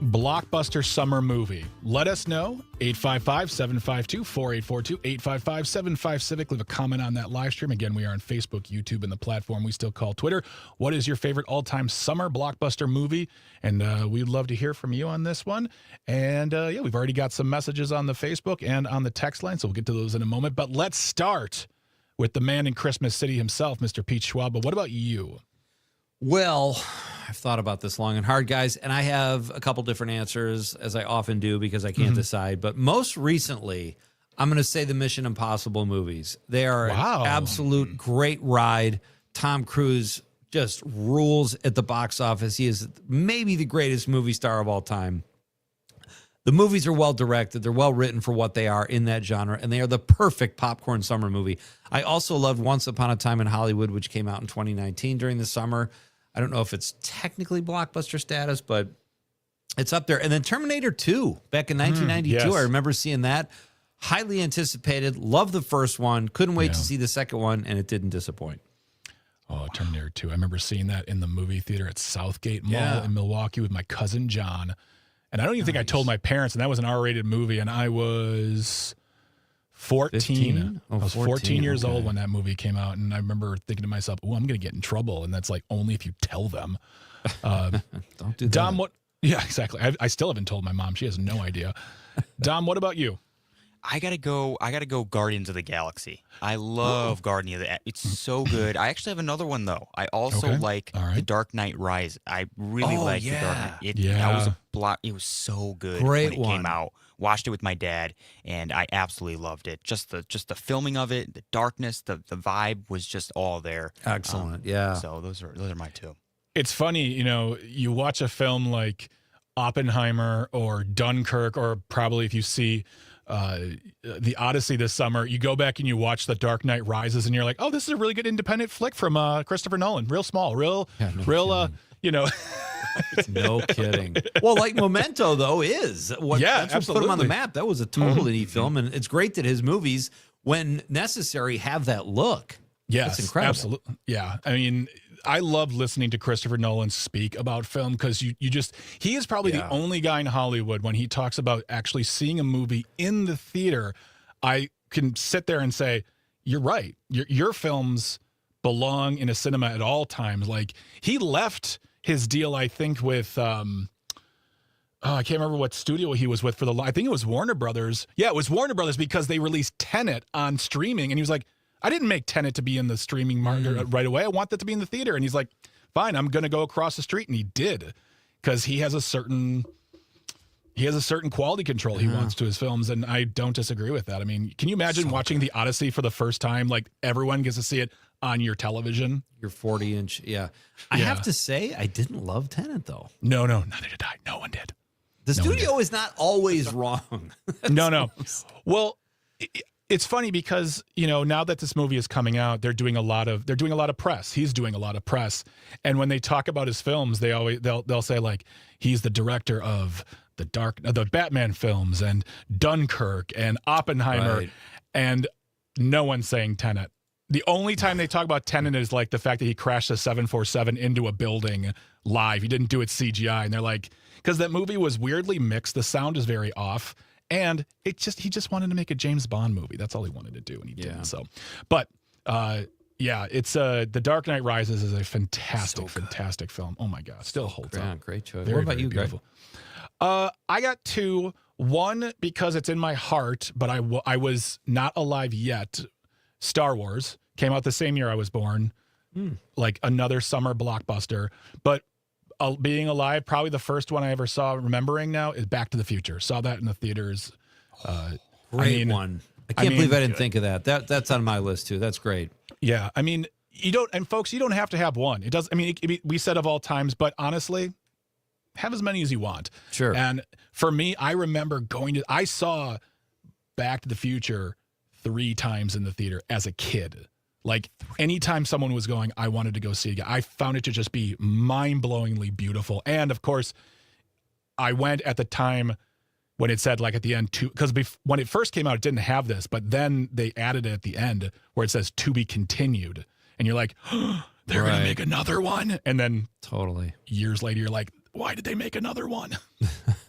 blockbuster summer movie? Let us know. 855-752-4842, 855-75-CIVIC. Leave a comment on that live stream. Again, we are on Facebook, YouTube, and the platform we still call Twitter. What is your favorite all-time summer blockbuster movie? And we'd love to hear from you on this one. And we've already got some messages on the Facebook and on the text line, so we'll get to those in a moment. But let's start with the man in Christmas City himself, Mr. Pete Schwaba. What about you? Well, I've thought about this long and hard, guys, and I have a couple different answers, as I often do, because I can't decide. But most recently, I'm going to say the Mission Impossible movies. They are an absolute great ride. Tom Cruise just rules at the box office. He is maybe the greatest movie star of all time. The movies are well directed. They're well written for what they are in that genre, and they are the perfect popcorn summer movie. I also loved Once Upon a Time in Hollywood, which came out in 2019 during the summer. I don't know if it's technically blockbuster status, but it's up there. And then Terminator 2 back in 1992. I remember seeing that. highly anticipated. Love the first one. Couldn't wait to see the second one, and it didn't disappoint. Oh, Terminator 2. I remember seeing that in the movie theater at Southgate Mall in Milwaukee with my cousin John. And I don't even think I told my parents, and that was an R-rated movie, and I was 14. 15? I was 14 years old when that movie came out, and I remember thinking to myself, oh, I'm going to get in trouble, and that's like only if you tell them. Don't do that. Dom, what? Yeah, exactly. I still haven't told my mom. She has no idea. Dom, what about you? I gotta go Guardians of the Galaxy. I love Guardians of the. It's so good. I actually have another one though. I also like The Dark Knight Rise. I really like The Dark Knight. That was a block. It was so good Great when it came out. Watched it with my dad, and I absolutely loved it. Just the filming of it, the darkness, the vibe was just all there. Excellent. So those are my two. It's funny, you watch a film like Oppenheimer or Dunkirk, or probably if you see The Odyssey this summer, you go back and you watch The Dark Knight Rises, and you're like, oh, this is a really good independent flick from Christopher Nolan. Real small, real, No kidding. Well, like Memento, though, is. That's what put him on the map. That was a totally neat film, and it's great that his movies, when necessary, have that look. Yes, it's incredible. Absolutely. Yeah. I mean, I love listening to Christopher Nolan speak about film because he is probably the only guy in Hollywood when he talks about actually seeing a movie in the theater. I can sit there and say, you're right. Your films belong in a cinema at all times. Like, he left his deal, I think, with I can't remember what studio he was with I think it was Warner Brothers. Yeah, it was Warner Brothers because they released Tenet on streaming, and he was like, I didn't make Tenet to be in the streaming market right away. I want that to be in the theater. And he's like, fine, I'm going to go across the street. And he did, because he has a certain quality control he wants to his films. And I don't disagree with that. I mean, can you imagine watching The Odyssey for the first time? Like, everyone gets to see it on your television. Your 40-inch. Yeah. I have to say, I didn't love Tenet, though. No, neither did I. No one did. The studio is not always wrong. No. Well, it's funny because, now that this movie is coming out, they're doing a lot of press. He's doing a lot of press. And when they talk about his films, they'll say, like, he's the director of the Batman films and Dunkirk and Oppenheimer, and no one's saying Tenet. The only time they talk about Tenet is like the fact that he crashed a 747 into a building live. He didn't do it CGI. And they're like, because that movie was weirdly mixed. The sound is very off. And he just wanted to make a James Bond movie. That's all he wanted to do, and he didn't. So, but it's The Dark Knight Rises is a fantastic film. Oh my God, still holds up. Great choice. Very, what about you, Greg? Beautiful. I got two. One because it's in my heart, but I was not alive yet. Star Wars came out the same year I was born, like another summer blockbuster. But being alive, probably the first one I ever saw, remembering now, is Back to the Future. Saw that in the theaters. Great one. I can't believe I didn't think of that. That's on my list too. That's great. Yeah, I mean, you don't have to have one. It does. I mean, we said of all times, but honestly, have as many as you want. Sure. And for me, I remember I saw Back to the Future 3 times in the theater as a kid. Like, anytime someone was going, I wanted to go see it again. I found it to just be mind-blowingly beautiful. And, of course, I went at the time when it said, like, at the end, because when it first came out, it didn't have this, but then they added it at the end where it says, to be continued. And you're like, oh, they're going to make another one? And then totally years later, you're like, why did they make another one?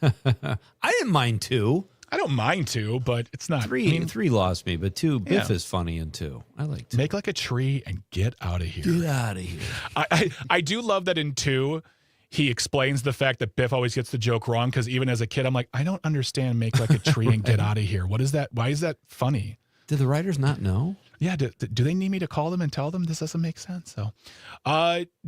I didn't mind 2. I don't mind 2, but it's not. 3 lost me, but 2, Biff is funny in 2. I like 2. Make like a tree and get out of here. Get out of here. I do love that in 2, he explains the fact that Biff always gets the joke wrong, because even as a kid, I'm like, I don't understand make like a tree and get out of here. What is that? Why is that funny? Did the writers not know? Yeah, do they need me to call them and tell them this doesn't make sense? So,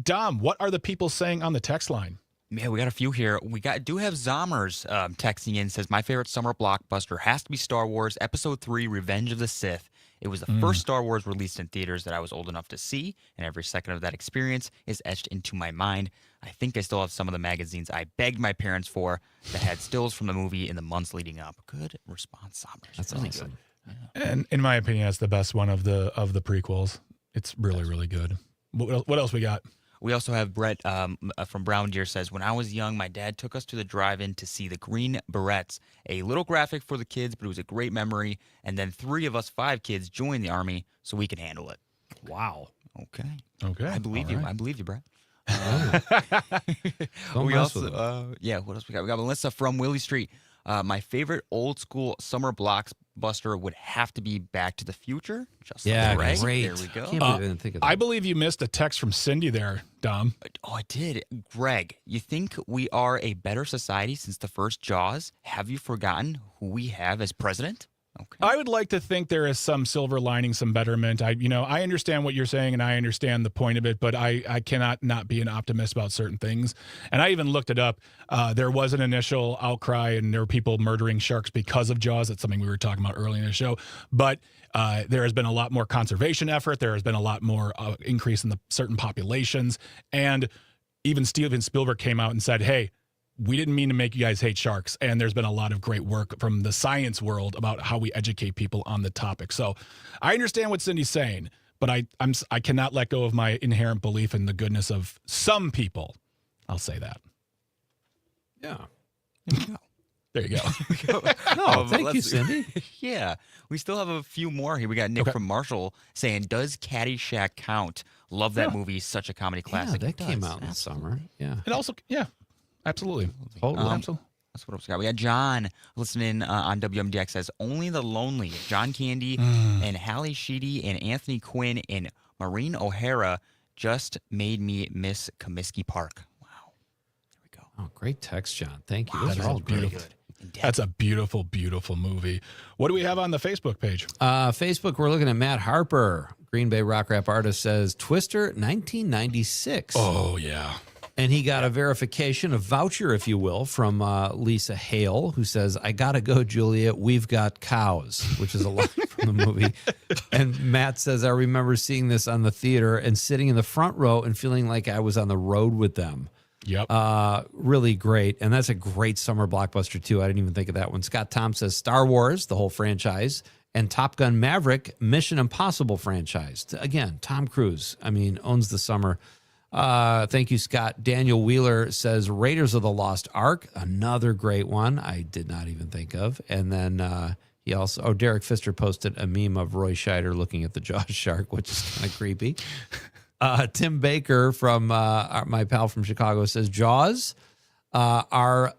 Dom, what are the people saying on the text line? Yeah, we got a few here. Do have Zommers texting in, says, my favorite summer blockbuster has to be Star Wars Episode 3, Revenge of the Sith. It was the first Star Wars released in theaters that I was old enough to see, and every second of that experience is etched into my mind. I think I still have some of the magazines I begged my parents for that had stills from the movie in the months leading up. Good response, Zommers. That's really awesome. Good. Yeah. And in my opinion, that's the best one of the prequels. It's really, really good. What else we got? We also have Brett from Brown Deer says, when I was young, my dad took us to the drive-in to see the Green Berets. A little graphic for the kids, but it was a great memory. And then 3 of us 5 kids joined the Army so we could handle it. Wow. Okay. Okay. I believe you. Right. I believe you, Brett. Don't We mess also, with them. what else we got? We got Melissa from Willie Street. My favorite old school summer blockbuster would have to be Back to the Future. Just Yeah, like Greg. great. There we go. Can't believe I didn't think of that. I believe you missed a text from Cindy there, Dom. Oh, I did. Greg, you think we are a better society since the first Jaws? Have you forgotten who we have as president? Okay. I would like to think there is some silver lining, some betterment. I understand what you're saying, and I understand the point of it, but I cannot not be an optimist about certain things. And I even looked it up. There was an initial outcry, and there were people murdering sharks because of Jaws. That's something we were talking about earlier in the show. But there has been a lot more conservation effort. There has been a lot more increase in the certain populations. And even Steven Spielberg came out and said, hey, we didn't mean to make you guys hate sharks. And there's been a lot of great work from the science world about how we educate people on the topic. So I understand what Cindy's saying, but I cannot let go of my inherent belief in the goodness of some people. I'll say that. Yeah. There you go. No, thank you, Cindy. Yeah. We still have a few more here. We got Nick Okay. from Marshall saying, does Caddyshack count? Love that movie. Such a comedy classic. Yeah, that It came does. out in the summer. Yeah. And also, yeah, absolutely. Totally. Absolutely. That's what else we got. We got John listening on WMDX says, Only the Lonely. John Candy and Hallie Sheedy and Anthony Quinn and Maureen O'Hara just made me miss Comiskey Park. Wow. There we go. Oh, great text, John. Thank you. Wow, Those that are is all great. beautiful. That's a beautiful, beautiful movie. What do we have on the Facebook page? Facebook, we're looking at Matt Harper. Green Bay rock rap artist says Twister 1996. Oh, yeah. And he got a verification, a voucher, if you will, from Lisa Hale, who says, I got to go, Julia. We've got cows, which is a line from the movie. And Matt says, I remember seeing this on the theater and sitting in the front row and feeling like I was on the road with them. Yep. Really great. And that's a great summer blockbuster, too. I didn't even think of that one. Scott Tom says Star Wars, the whole franchise, and Top Gun Maverick, Mission Impossible franchise. Again, Tom Cruise, owns the summer. Thank you, Scott. Daniel Wheeler says Raiders of the Lost Ark, another great one I did not even think of. And then he also, Derek Pfister posted a meme of Roy Scheider looking at the Jaws shark, which is kind of creepy. Tim Baker from my pal from Chicago says Jaws, our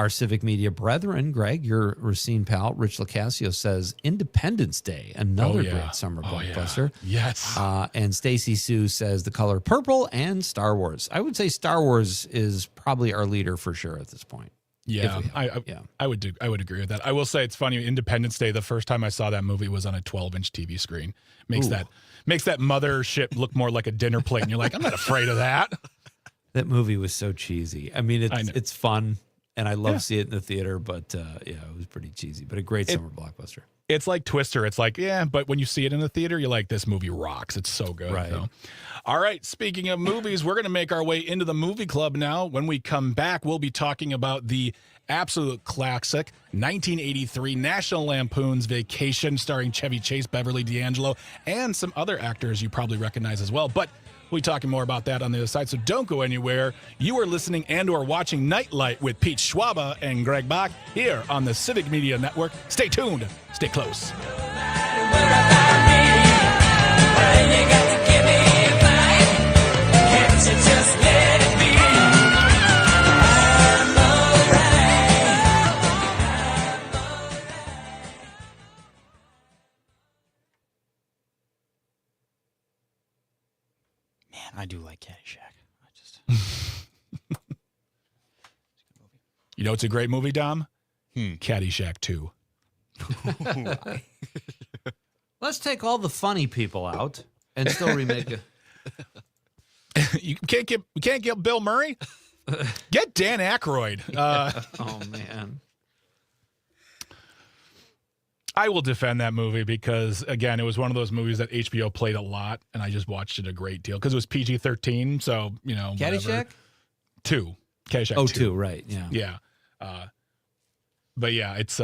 Civic Media brethren, Greg, your Racine pal, Rich Lacasio says Independence Day, another great summer blockbuster. Yeah. Yes. And Stacy Sue says The Color Purple and Star Wars. I would say Star Wars is probably our leader for sure at this point. Yeah, I would agree with that. I will say it's funny. Independence Day, the first time I saw that movie was on a 12-inch TV screen. Makes that mothership look more like a dinner plate, and you're like, I'm not afraid of that. That movie was so cheesy. It's fun, and I love seeing it in the theater, but it was pretty cheesy. But a great summer blockbuster. It's like Twister. It's like, but when you see it in the theater, you're like, this movie rocks. It's so good. Right. So. All right. Speaking of movies, we're going to make our way into the movie club now. When we come back, we'll be talking about the absolute classic 1983 National Lampoon's Vacation, starring Chevy Chase, Beverly D'Angelo, and some other actors you probably recognize as well. But we'll be talking more about that on the other side, so don't go anywhere. You are listening and or watching Nite Lite with Pete Schwaba and Greg Bach here on the Civic Media Network. Stay tuned. Stay close. I do like Caddyshack. You know it's a great movie, Dom? Caddyshack 2. Let's take all the funny people out and still remake it. You can't get Bill Murray? Get Dan Aykroyd. Oh, man. I will defend that movie because, again, it was one of those movies that HBO played a lot, and I just watched it a great deal because it was PG-13, so, Caddyshack? 2. Caddyshack 2. 2, right, yeah. Yeah. But, yeah, it's...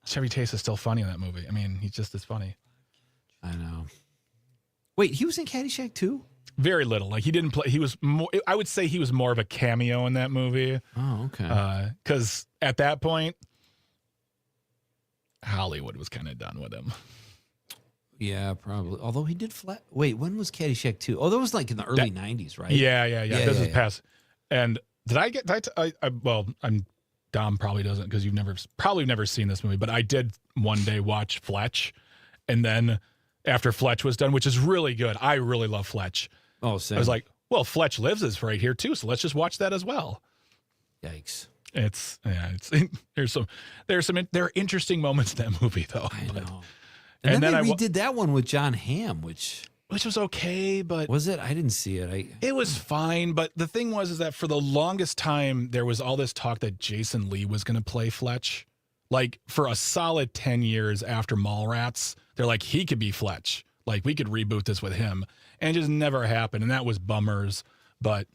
Chevy Chase is still funny in that movie. He's just as funny. I know. Wait, he was in Caddyshack 2? Very little. Like he didn't play. He was more. I would say he was more of a cameo in that movie. Oh, okay. Because at that point, Hollywood was kind of done with him. Yeah, probably. Although he did flat. Wait, when was Caddyshack 2? Oh, that was like in the early 90s, right? Yeah. This is past. And did I get? Well, Dom probably doesn't because you've probably never seen this movie. But I did one day watch Fletch, and then after Fletch was done, which is really good. I really love Fletch. Oh, same. I was like, well, Fletch Lives is right here too, so let's just watch that as well. Yikes! There are interesting moments in that movie though. I know. And then we did that one with John Hamm, which was okay, but was it? I didn't see it. It was fine, but the thing is that for the longest time there was all this talk that Jason Lee was going to play Fletch. Like for a solid 10 years after Mallrats, they're like he could be Fletch. Like we could reboot this with him, and it just never happened, and that was bummers. But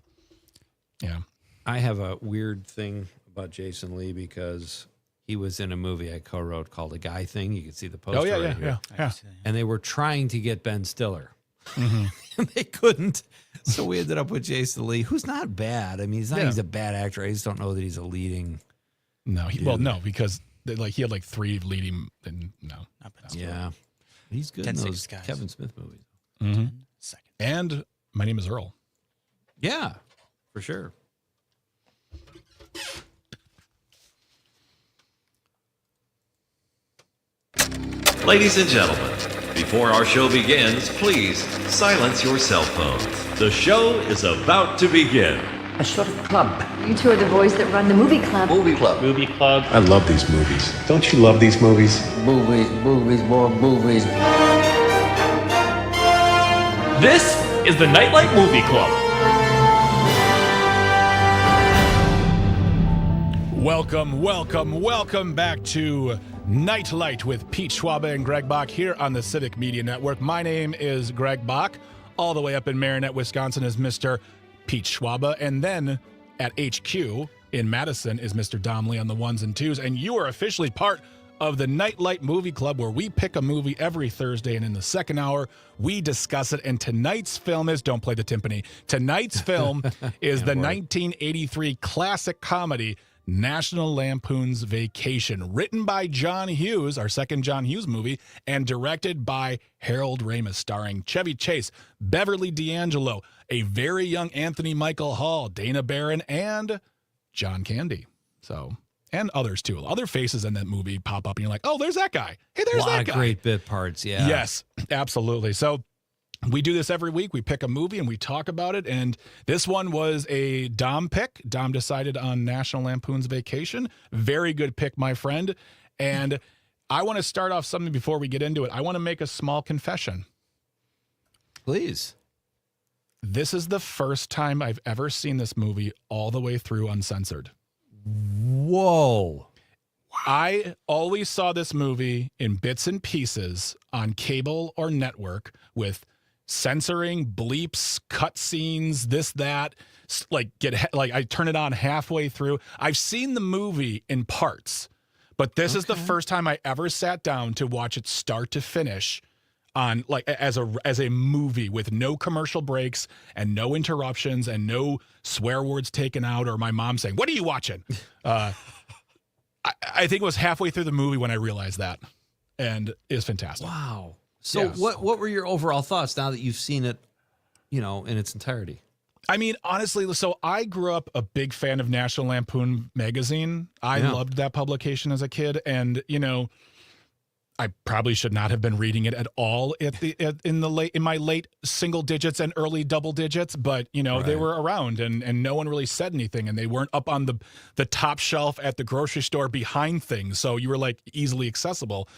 yeah, I have a weird thing about Jason Lee because he was in a movie I co-wrote called A Guy Thing. You can see the poster right here. Yeah. And they were trying to get Ben Stiller. Mm-hmm. And they couldn't. So we ended up with Jason Lee, who's not bad. I mean, he's a bad actor. I just don't know that he's a leading. No, because he had like 3 leading. And no, not Ben Stiller. Yeah, he's good in those Kevin Smith movies. Mm-hmm. And My Name is Earl. Yeah, for sure. Ladies and gentlemen, before our show begins, please silence your cell phones. The show is about to begin. A sort of club. You two are the boys that run the movie club. Movie club. Movie club. I love these movies. Don't you love these movies? Movies, more movies. This is the Nite Lite Movie Club. Welcome back to Nite Lite with Pete Schwaba and Greg Bach here on the Civic Media Network. My name is Greg Bach. All the way up in Marinette, Wisconsin is Mr. Pete Schwaba. And then at HQ in Madison is Mr. Dom Lee on the ones and twos. And you are officially part of the Nite Lite Movie Club, where we pick a movie every Thursday, and in the second hour, we discuss it. And tonight's film is, don't play the timpani, tonight's film is the 1983 classic comedy, National Lampoon's Vacation, written by John Hughes, our second John Hughes movie, and directed by Harold Ramis, starring Chevy Chase, Beverly D'Angelo, a very young Anthony Michael Hall, Dana Barron, and John Candy. So, and others too. Other faces in that movie pop up, and you're like, oh, there's that guy. Hey, there's that guy. A lot of great bit parts, yeah. Yes, absolutely. So, we do this every week. We pick a movie and we talk about it. And this one was a Dom pick. Dom decided on National Lampoon's Vacation. Very good pick, my friend. And I want to start off something before we get into it. I want to make a small confession. Please. This is the first time I've ever seen this movie all the way through uncensored. Whoa. I always saw this movie in bits and pieces on cable or network with censoring, bleeps, cut scenes, this, that, I turn it on halfway through. I've seen the movie in parts, but this is the first time I ever sat down to watch it start to finish on as a movie with no commercial breaks and no interruptions and no swear words taken out or my mom saying, "What are you watching?" I think it was halfway through the movie when I realized that, and it's fantastic. Wow. So what were your overall thoughts now that you've seen it, in its entirety? I mean, honestly, so I grew up a big fan of National Lampoon magazine. I loved that publication as a kid, and I probably should not have been reading it at all in my late single digits and early double digits, but they were around and no one really said anything, and they weren't up on the top shelf at the grocery store behind things, so you were easily accessible.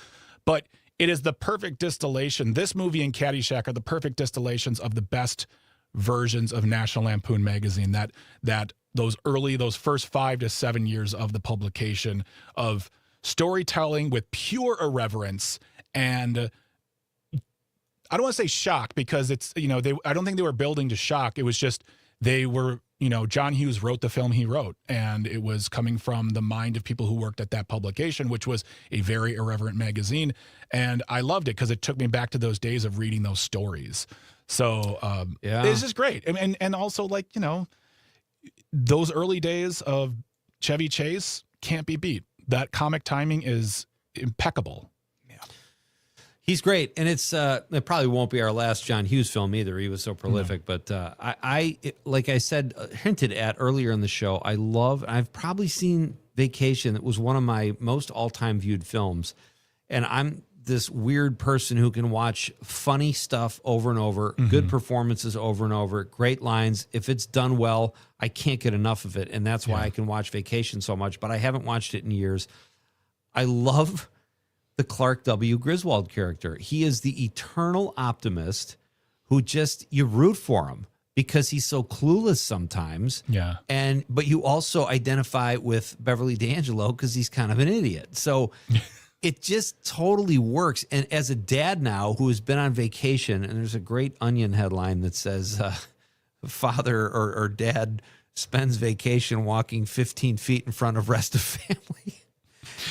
But it is the perfect distillation. This movie and Caddyshack are the perfect distillations of the best versions of National Lampoon magazine. That those first 5 to 7 years of the publication of storytelling with pure irreverence, and I don't want to say shock because it's I don't think they were building to shock. It was just they were John Hughes wrote the film he wrote, and it was coming from the mind of people who worked at that publication, which was a very irreverent magazine, and I loved it because it took me back to those days of reading those stories. So it's just great. And also, like, those early days of Chevy Chase can't be beat. That comic timing is impeccable. He's great, and it probably won't be our last John Hughes film either. He was so prolific, but like I said, hinted at earlier in the show, I've probably seen Vacation. It was one of my most all-time viewed films, and I'm this weird person who can watch funny stuff over and over, good performances over and over, great lines. If it's done well, I can't get enough of it, and that's why I can watch Vacation so much, but I haven't watched it in years. I love the Clark W. Griswold character. He is the eternal optimist who you root for him because he's so clueless sometimes. Yeah. But you also identify with Beverly D'Angelo because he's kind of an idiot. So it just totally works. And as a dad now who has been on vacation, and there's a great Onion headline that says, father or dad spends vacation walking 15 feet in front of rest of family.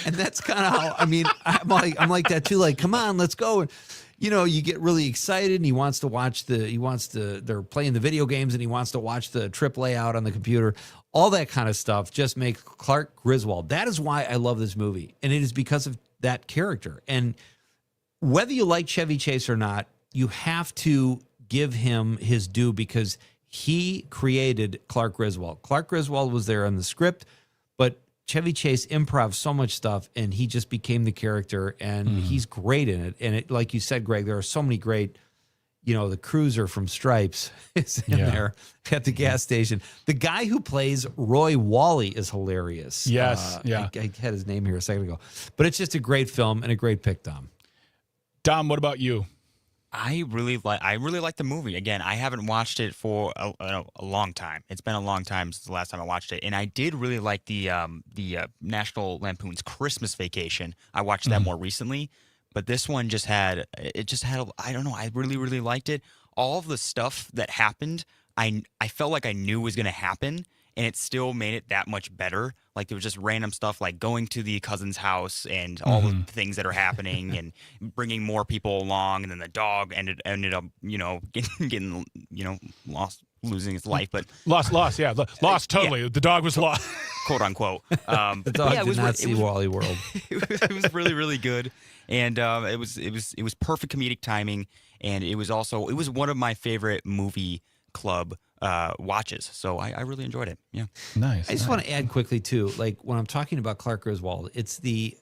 And that's kind of how, I'm like that too. Like, come on, let's go. And, you get really excited and they're playing the video games and he wants to watch the trip layout on the computer. All that kind of stuff just makes Clark Griswold. That is why I love this movie. And it is because of that character. And whether you like Chevy Chase or not, you have to give him his due because he created Clark Griswold. Clark Griswold was there in the script, but Chevy Chase improv so much stuff, and he just became the character, and he's great in it. And like you said, Greg, there are so many great, the cruiser from Stripes is in there at the gas station. The guy who plays Roy Wally is hilarious. Yes, I had his name here a second ago. But it's just a great film and a great pick, Dom. Dom, what about you? I really like the movie. Again, I haven't watched it for a long time. It's been a long time since the last time I watched it, and I did really like the National Lampoon's Christmas Vacation. I watched that more recently, but this one just had I don't know. I really liked it. All of the stuff that happened, I felt like I knew was going to happen, and it still made it that much better. Like there was just random stuff like going to the cousin's house and all the things that are happening and bringing more people along. And then the dog ended up, getting lost, losing its life. But lost totally. Yeah. The dog was lost, quote unquote. The dog did not see Wally World. It was really, really good. And it was perfect comedic timing. And it was one of my favorite movie club watches. So I really enjoyed it. Yeah. Nice. I just want to add quickly too, like when I'm talking about Clark Griswold, it's the,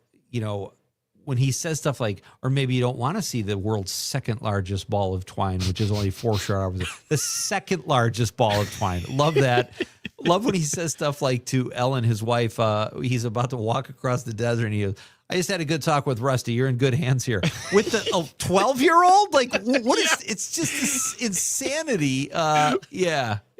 when he says stuff like, or maybe you don't want to see the world's second largest ball of twine, which is only 4 short hours. The second largest ball of twine. Love that. Love when he says stuff like to Ellen, his wife, he's about to walk across the desert and he goes, I just had a good talk with Rusty. You're in good hands here. With the 12-year-old? Like, what is, it's just this insanity.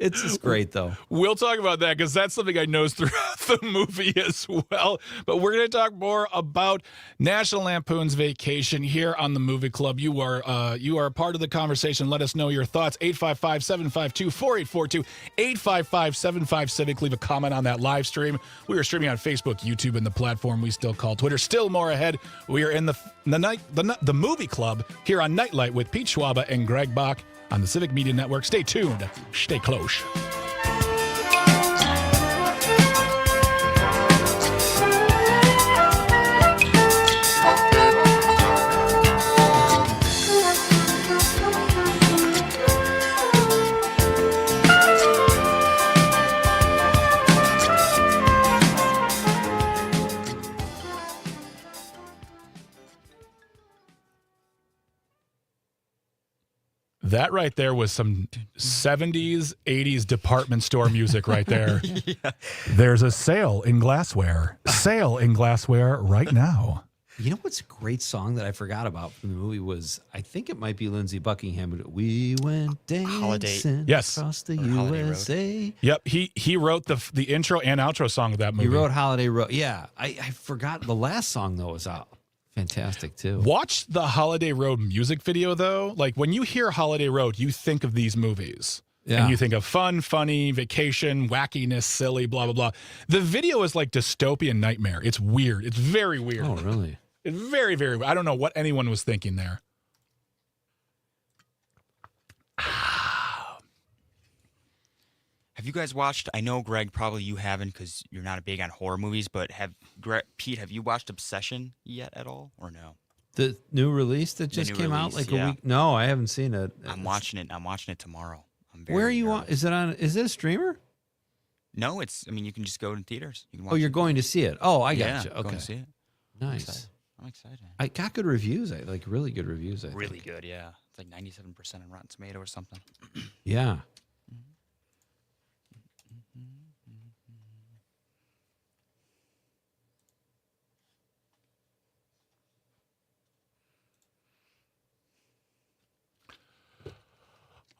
It's just great, though. We'll talk about that because that's something I noticed throughout the movie as well. But we're going to talk more about National Lampoon's Vacation here on the Movie Club. You are a part of the conversation. Let us know your thoughts. 855-752-4842. 855-75-CIVIC. Leave a comment on that live stream. We are streaming on Facebook, YouTube, and the platform we still call Twitter. Still more ahead. We are in the Movie Club here on Nite Lite with Pete Schwaba and Greg Bach on the Civic Media Network. Stay tuned. Stay close. That right there was some 70s, 80s department store music right there. Yeah. There's a sale in glassware. Sale in glassware right now. You know what's a great song that I forgot about from the movie was, I think it might be Lindsey Buckingham, but We Went Dancing Across the USA. Yep, he wrote the intro and outro song of that movie. He wrote Holiday Road. Yeah, I forgot. The last song, though, was out. Fantastic, too. Watch the Holiday Road music video, though. Like, when you hear Holiday Road, you think of these movies. Yeah. And you think of fun, funny, vacation, wackiness, silly, blah, blah, blah. The video is like dystopian nightmare. It's weird. It's very weird. Oh, really? It's very, very weird. I don't know what anyone was thinking there. Have you guys watched? I know, Greg, probably you haven't because you're not big on horror movies. But Pete, have you watched Obsession yet at all, or no? The new release that just came out like a week. No, I haven't seen it. I'm watching it. I'm watching it tomorrow. Where are you on? Is it on? Is it a streamer? No, it's. I mean, you can just go to theaters. You can watch you're going to see it. Oh, I got you. Okay, going to see it. Nice. I'm excited. I got good reviews. I like really good reviews. Really good. Yeah, it's like 97% on Rotten Tomato or something. Yeah.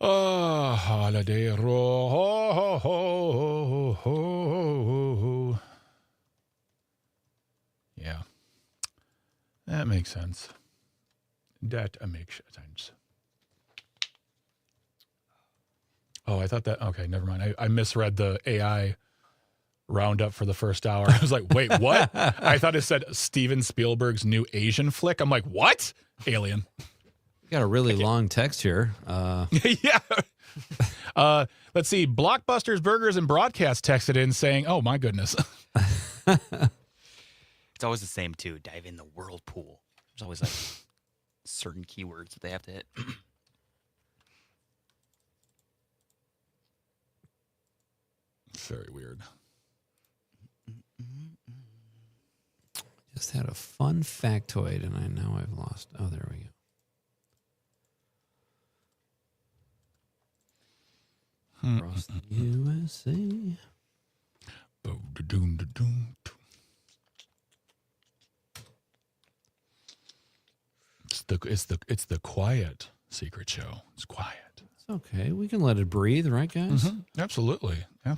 Holiday roll. Yeah. That makes sense. That makes sense. Oh, I thought that. Okay, never mind. I misread the AI roundup for the first hour. I was like, wait, what? I thought it said Steven Spielberg's new Asian flick. I'm like, what? Alien. Got a really long text here. Yeah. Let's see. Blockbusters, Burgers, and Broadcast texted in saying, oh, my goodness. It's always the same, too. Dive in the whirlpool. There's always like certain keywords that they have to hit. Very weird. Just had a fun factoid, and I've lost. Oh, there we go. Across the USA. It's the quiet secret show. It's quiet. It's okay. We can let it breathe, right, guys? Mm-hmm. Absolutely. Yeah.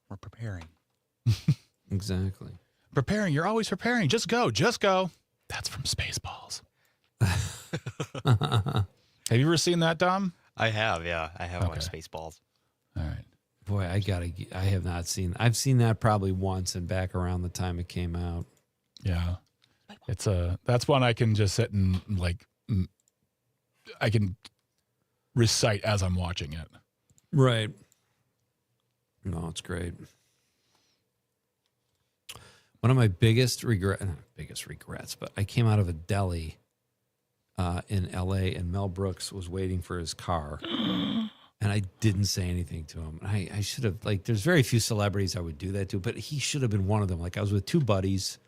We're preparing. Exactly. Preparing. You're always preparing. Just go. That's from Spaceballs. Have you ever seen that, Dom? I have, yeah. I have watched Spaceballs. All right. Boy, I have not seen. I've seen that probably once and back around the time it came out. Yeah. That's one I can just sit and I can recite as I'm watching it. Right. No, it's great. One of my biggest regrets, but I came out of a deli in LA and Mel Brooks was waiting for his car. And I didn't say anything to him. I should have, there's very few celebrities I would do that to, but he should have been one of them. I was with two buddies.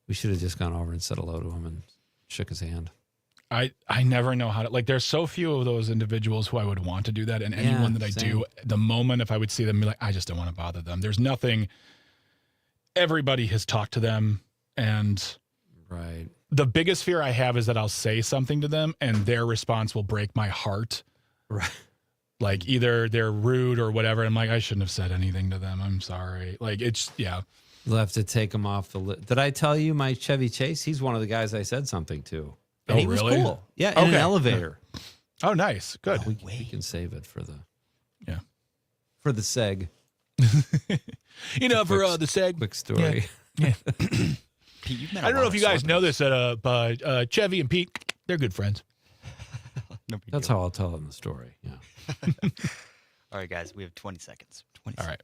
We should have just gone over and said hello to him and shook his hand. I never know how to, there's so few of those individuals who I would want to do that. And anyone that I do, the moment if I would see them, be like, I just don't want to bother them. There's nothing, everybody has talked to them. And right. The biggest fear I have is that I'll say something to them and their response will break my heart. Right. Either they're rude or whatever. I'm like, I shouldn't have said anything to them. I'm sorry. Yeah. You'll have to take them off the list. Did I tell you my Chevy Chase? He's one of the guys I said something to. And he was cool. Yeah, in an elevator. Oh, nice. Good. We can save it for the seg. For the seg. Quick story. Yeah. Pete, I don't know if you guys know this, but Chevy and Pete, they're good friends. That's how I'll tell in the story. Yeah. All right, guys, we have 20 seconds. All right.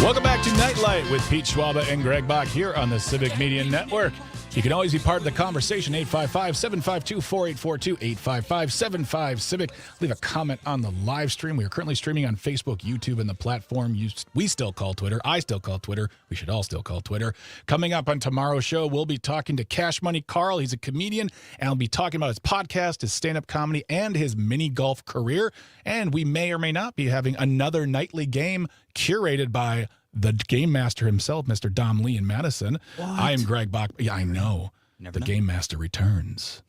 Welcome back to Nite Lite with Pete Schwaba and Greg Bach here on the Civic Media Network. You can always be part of the conversation, 855-752-4842, 855-75-CIVIC. Leave a comment on the live stream. We are currently streaming on Facebook, YouTube, and the platform we still call Twitter. I still call Twitter. We should all still call Twitter. Coming up on tomorrow's show, we'll be talking to Cash Money Carl. He's a comedian, and I'll be talking about his podcast, his stand-up comedy, and his mini golf career. And we may or may not be having another nightly game curated by the game master himself, Mr. Dom Lee in Madison. What? I am Greg Bach. Yeah, I know. Never know. Game master returns.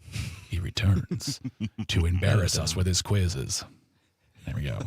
He returns to embarrass us with his quizzes. There we go.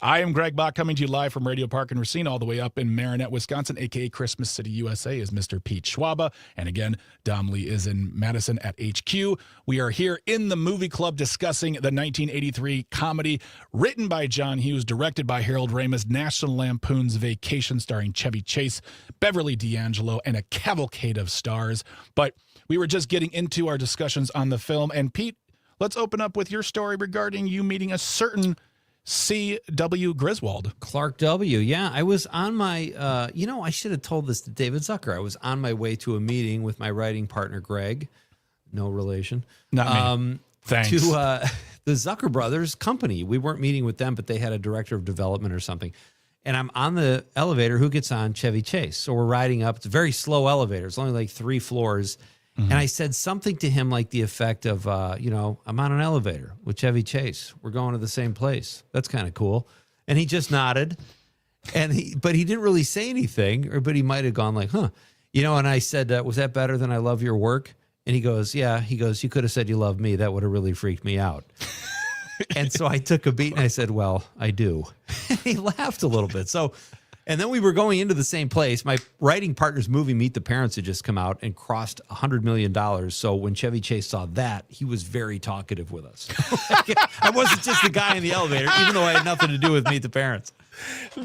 I am Greg Bach, coming to you live from Radio Park and Racine, all the way up in Marinette, Wisconsin, a.k.a. Christmas City, USA, is Mr. Pete Schwaba. And again, Dom Lee is in Madison at HQ. We are here in the movie club discussing the 1983 comedy written by John Hughes, directed by Harold Ramis, National Lampoon's Vacation, starring Chevy Chase, Beverly D'Angelo, and a cavalcade of stars. But we were just getting into our discussions on the film. And Pete, let's open up with your story regarding you meeting a certain C.W. Griswold. Clark W. Yeah, I was on my, I should have told this to David Zucker. I was on my way to a meeting with my writing partner, Greg. No relation. Not me. Thanks. To the Zucker Brothers company. We weren't meeting with them, but they had a director of development or something. And I'm on the elevator. Who gets on? Chevy Chase. So we're riding up. It's a very slow elevator. It's only like 3 floors. Mm-hmm. And I said something to him like the effect of, I'm on an elevator with Chevy Chase. We're going to the same place. That's kind of cool. And he just nodded. But he didn't really say anything, but he might have gone like, huh. And I said, was that better than I love your work? And he goes, yeah. He goes, you could have said you love me. That would have really freaked me out. And so I took a beat and I said, well, I do. He laughed a little bit. And then we were going into the same place. My writing partner's movie, Meet the Parents, had just come out and crossed $100 million. So when Chevy Chase saw that, he was very talkative with us. I wasn't just the guy in the elevator, even though I had nothing to do with Meet the Parents.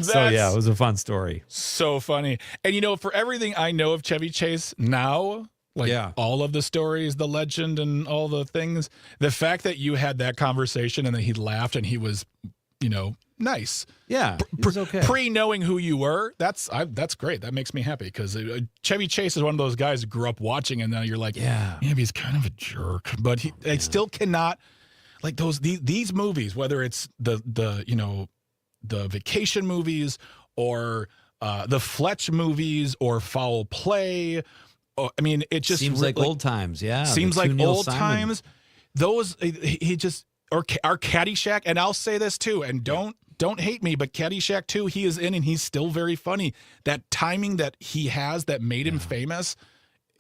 So, yeah, it was a fun story. So funny. And, for everything I know of Chevy Chase now, all of the stories, the legend, and all the things, the fact that you had that conversation and that he laughed and he was, nice. Yeah, it was okay. Pre-knowing who you were, that's great. That makes me happy because Chevy Chase is one of those guys who grew up watching, and now you're like, yeah, maybe he's kind of a jerk, but I still cannot like these movies, whether it's the Vacation movies or the Fletch movies or Foul Play. It just seems like old times. Yeah, seems like old times. Those he just. Or our Caddyshack, and I'll say this too, and don't hate me, but Caddyshack 2, he is in, and he's still very funny. That timing that he has that made him famous,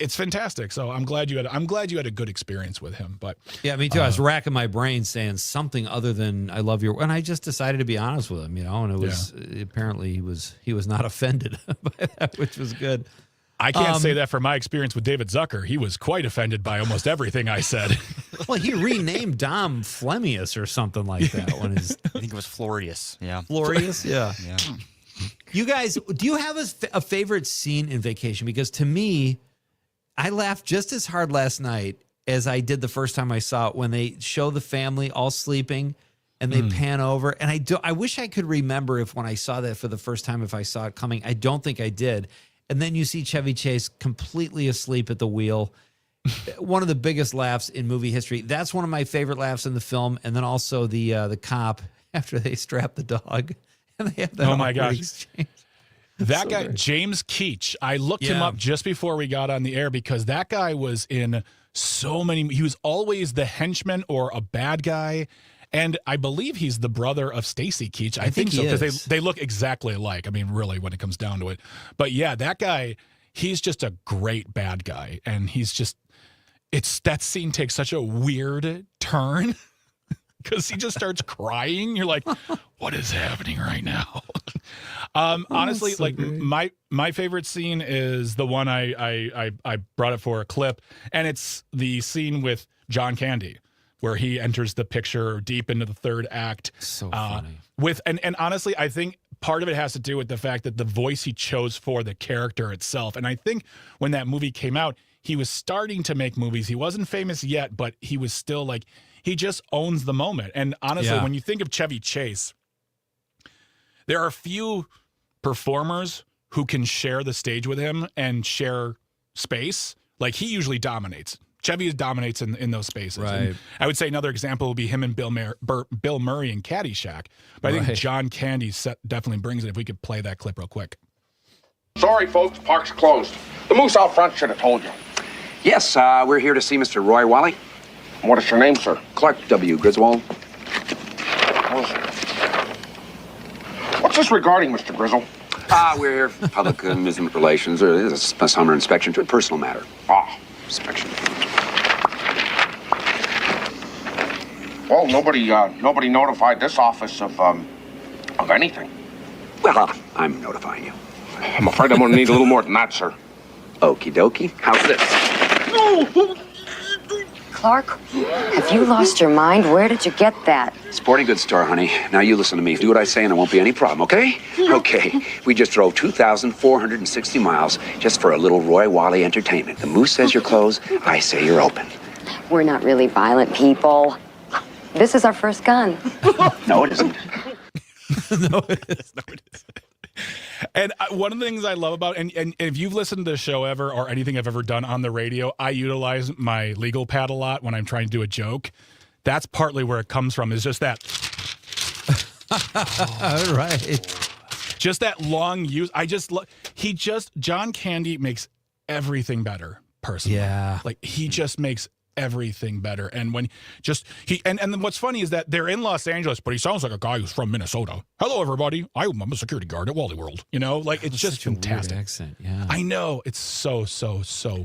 it's fantastic. So I'm glad you had a good experience with him. But yeah, me too. I was racking my brain saying something other than "I love your," and I just decided to be honest with him, and it was apparently he was not offended by that, which was good. I can't say that for my experience with David Zucker. He was quite offended by almost everything I said. Well, he renamed Dom Flemius or something like that. I think it was Florius. Yeah. Florius? Yeah. You guys, do you have a favorite scene in Vacation? Because to me, I laughed just as hard last night as I did the first time I saw it when they show the family all sleeping and they pan over. And I wish I could remember when I saw that for the first time, if I saw it coming. I don't think I did. And then you see Chevy Chase completely asleep at the wheel. One of the biggest laughs in movie history. That's one of my favorite laughs in the film. And then also the cop after they strap the dog and they have that. Oh my gosh. Exchange. That guy, James Keach, I looked him up just before we got on the air because that guy was in so many. He was always the henchman or a bad guy. And I believe he's the brother of Stacy Keach. I think so, because they look exactly alike. Really, when it comes down to it. But yeah, that guy, he's just a great bad guy. And that scene takes such a weird turn because he just starts crying. You're like, what is happening right now? Honestly, so my favorite scene is the one I brought it for a clip. And it's the scene with John Candy, where he enters the picture deep into the third act. So funny. And honestly, I think part of it has to do with the fact that the voice he chose for the character itself. And I think when that movie came out, he was starting to make movies. He wasn't famous yet, but he was still he just owns the moment. And honestly, when you think of Chevy Chase, there are few performers who can share the stage with him and share space. Like he usually dominates. Chevy dominates in those spaces. Right. And I would say another example would be him and Bill Murray in Caddyshack. But I think John Candy definitely brings it. If we could play that clip real quick. Sorry, folks, park's closed. The moose out front should have told you. Yes, we're here to see Mr. Roy Wally. What is your name, sir? Clark W. Griswold. What's this regarding, Mr. Grizzle? We're here for public amusement relations, or this is a summer inspection to a personal matter. Inspection. Well, nobody notified this office of anything. Well, I'm notifying you. I'm afraid I'm gonna need a little more than that, sir. Okie dokie. How's this? Clark, have you lost your mind? Where did you get that? Sporting goods store, honey. Now you listen to me. Do what I say and there won't be any problem, okay? Okay. We just drove 2,460 miles just for a little Roy Wally entertainment. The moose says you're closed. I say you're open. We're not really violent people. This is our first gun. No, it isn't. No, it is. And one of the things I love about, and if you've listened to the show ever or anything I've ever done on the radio, I utilize my legal pad a lot when I'm trying to do a joke. That's partly where it comes from, is just that. Right. Just that long use. John Candy makes everything better, personally. Yeah. Like, he just makes everything better. And when and then what's funny is that they're in Los Angeles, but he sounds like a guy who's from Minnesota. Hello, everybody. I'm a security guard at Wally World. You know, like, it's just fantastic. Accent, yeah. I know. It's so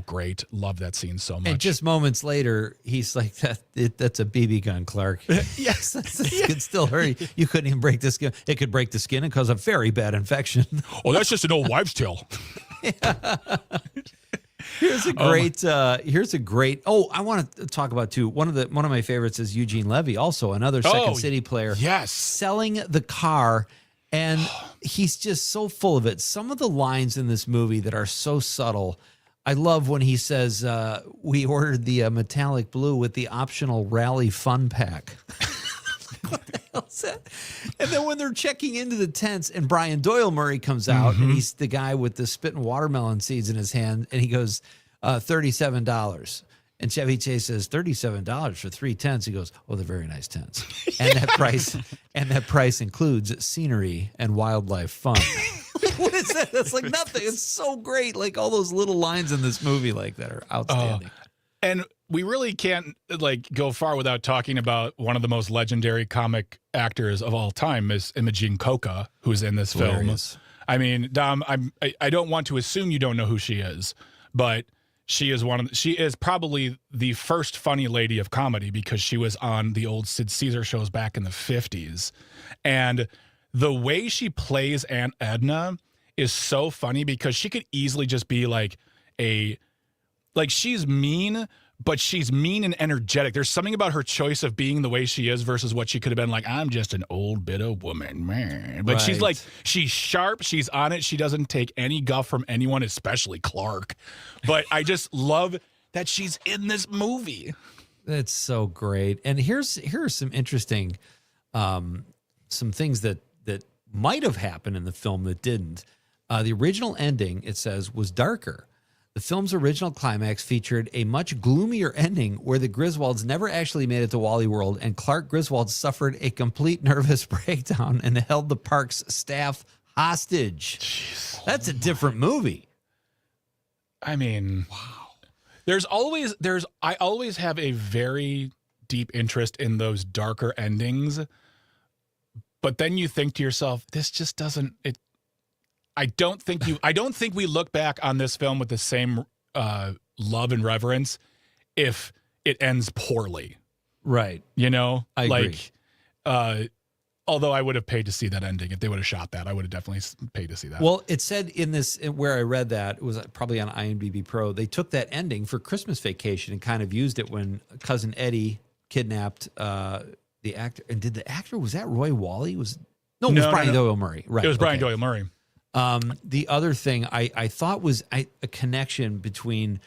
great. Love that scene so much. And just moments later, he's like, that's a BB gun, Clark. Yes. It could still hurt. You couldn't even break the skin. It could break the skin and cause a very bad infection. Oh, that's just an old wives' tale. Here's a great. Oh, I want to talk about too. One of my favorites is Eugene Levy, also another Second City player. Yes, selling the car, and he's just so full of it. Some of the lines in this movie that are so subtle. I love when he says, "We ordered the metallic blue with the optional rally fun pack." What the hell's that? And then when they're checking into the tents and Brian Doyle Murray comes out and he's the guy with the spitting watermelon seeds in his hand and he goes, $37. And Chevy Chase says, $37 for 3 tents. He goes, oh, they're very nice tents. And that price includes scenery and wildlife fun. What is that? That's like nothing. It's so great. Like all those little lines in this movie like that are outstanding. And we really can't go far without talking about one of the most legendary comic actors of all time, Miss Imogen Coca, who's in this film. I mean, Dom, I don't want to assume you don't know who she is, but she is probably the first funny lady of comedy because she was on the old Sid Caesar shows back in the 50s. And the way she plays Aunt Edna is so funny because she could easily just be she's mean, but she's mean and energetic. There's something about her choice of being the way she is versus what she could have been like, I'm just an old bitter woman, man. But she's sharp. She's on it. She doesn't take any guff from anyone, especially Clark. But I just love that she's in this movie. That's so great. And here are some interesting, some things that might have happened in the film that didn't. The original ending, it says, was darker. The film's original climax featured a much gloomier ending where the Griswolds never actually made it to Wally World, and Clark Griswold suffered a complete nervous breakdown and held the park's staff hostage. Jeez, that's a different movie. I mean, wow. I always have a very deep interest in those darker endings, but then you think to yourself, this just doesn't. I don't think we look back on this film with the same love and reverence if it ends poorly. Right. You know? I agree. Although I would have paid to see that ending. If they would have shot that, I would have definitely paid to see that. Well, it said where I read that, it was probably on IMDb Pro, they took that ending for Christmas Vacation and kind of used it when Cousin Eddie kidnapped the actor. And did the actor, was that Roy Wally? It was Brian Doyle Murray. Right. It was Brian Doyle Murray. The other thing I thought was a connection between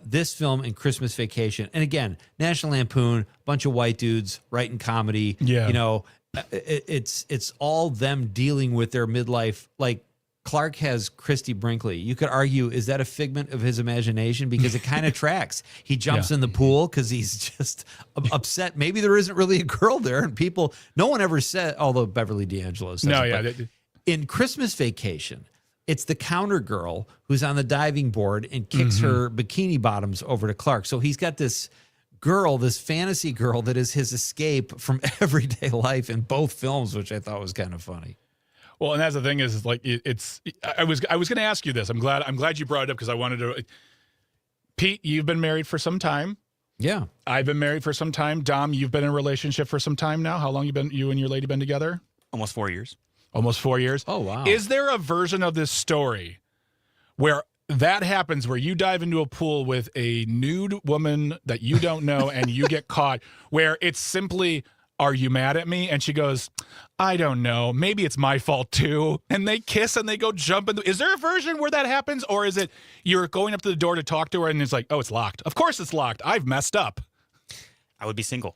this film and Christmas Vacation. And again, National Lampoon, bunch of white dudes writing comedy. Yeah. You know, it's all them dealing with their midlife, like Clark has Christy Brinkley. You could argue, is that a figment of his imagination? Because it kind of tracks. He jumps in the pool because he's just upset. Maybe there isn't really a girl there, and no one ever said, although Beverly D'Angelo says in Christmas Vacation, it's the counter girl who's on the diving board and kicks her bikini bottoms over to Clark. So he's got this girl, this fantasy girl that is his escape from everyday life in both films, which I thought was kind of funny. Well, and that's the thing is like I was going to ask you this. I'm glad you brought it up because I wanted to. Pete, you've been married for some time. Yeah, I've been married for some time. Dom, you've been in a relationship for some time now. How long you and your lady been together? Almost 4 years. Almost 4 years. Oh wow! Is there a version of this story where that happens, where you dive into a pool with a nude woman that you don't know and you get caught, where it's simply, are you mad at me? And she goes, I don't know. Maybe it's my fault too. And they kiss and they go jump in. Is there a version where that happens? Or is it you're going up to the door to talk to her and it's like, oh, it's locked. Of course it's locked. I've messed up. I would be single.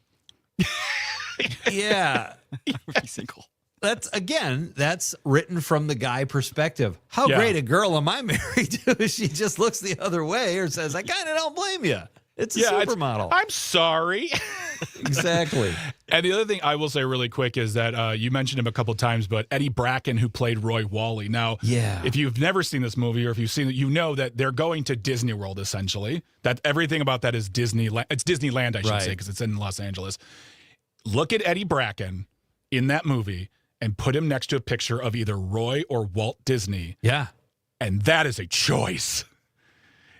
Yeah. I would be single. That's written from the guy perspective. How great a girl am I married to? She just looks the other way or says, I kind of don't blame you. It's a supermodel. I'm sorry. Exactly. And the other thing I will say really quick is that you mentioned him a couple times, but Eddie Bracken, who played Roy Wally. Now, if you've never seen this movie or if you've seen it, you know that they're going to Disney World, essentially. That everything about that is Disneyland. It's Disneyland, I should say, because it's in Los Angeles. Look at Eddie Bracken in that movie and put him next to a picture of either Roy or Walt Disney. Yeah. And that is a choice.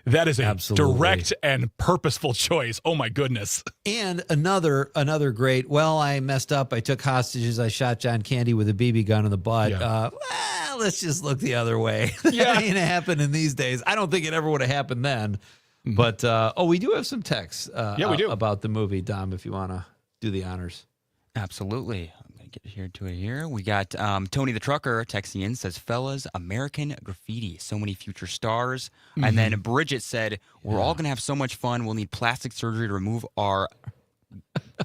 That is a direct and purposeful choice. Oh, my goodness. And another great, well, I messed up. I took hostages. I shot John Candy with a BB gun in the butt. Well, let's just look the other way. That ain't happening these days. I don't think it ever would have happened then. But, we do have some texts we do. about the movie, Dom, if you want to do the honors. Absolutely. I'm going to get here to it here. We got Tony the Trucker texting in, says, fellas, American Graffiti, so many future stars. And then Bridget said, we're all going to have so much fun. We'll need plastic surgery to remove our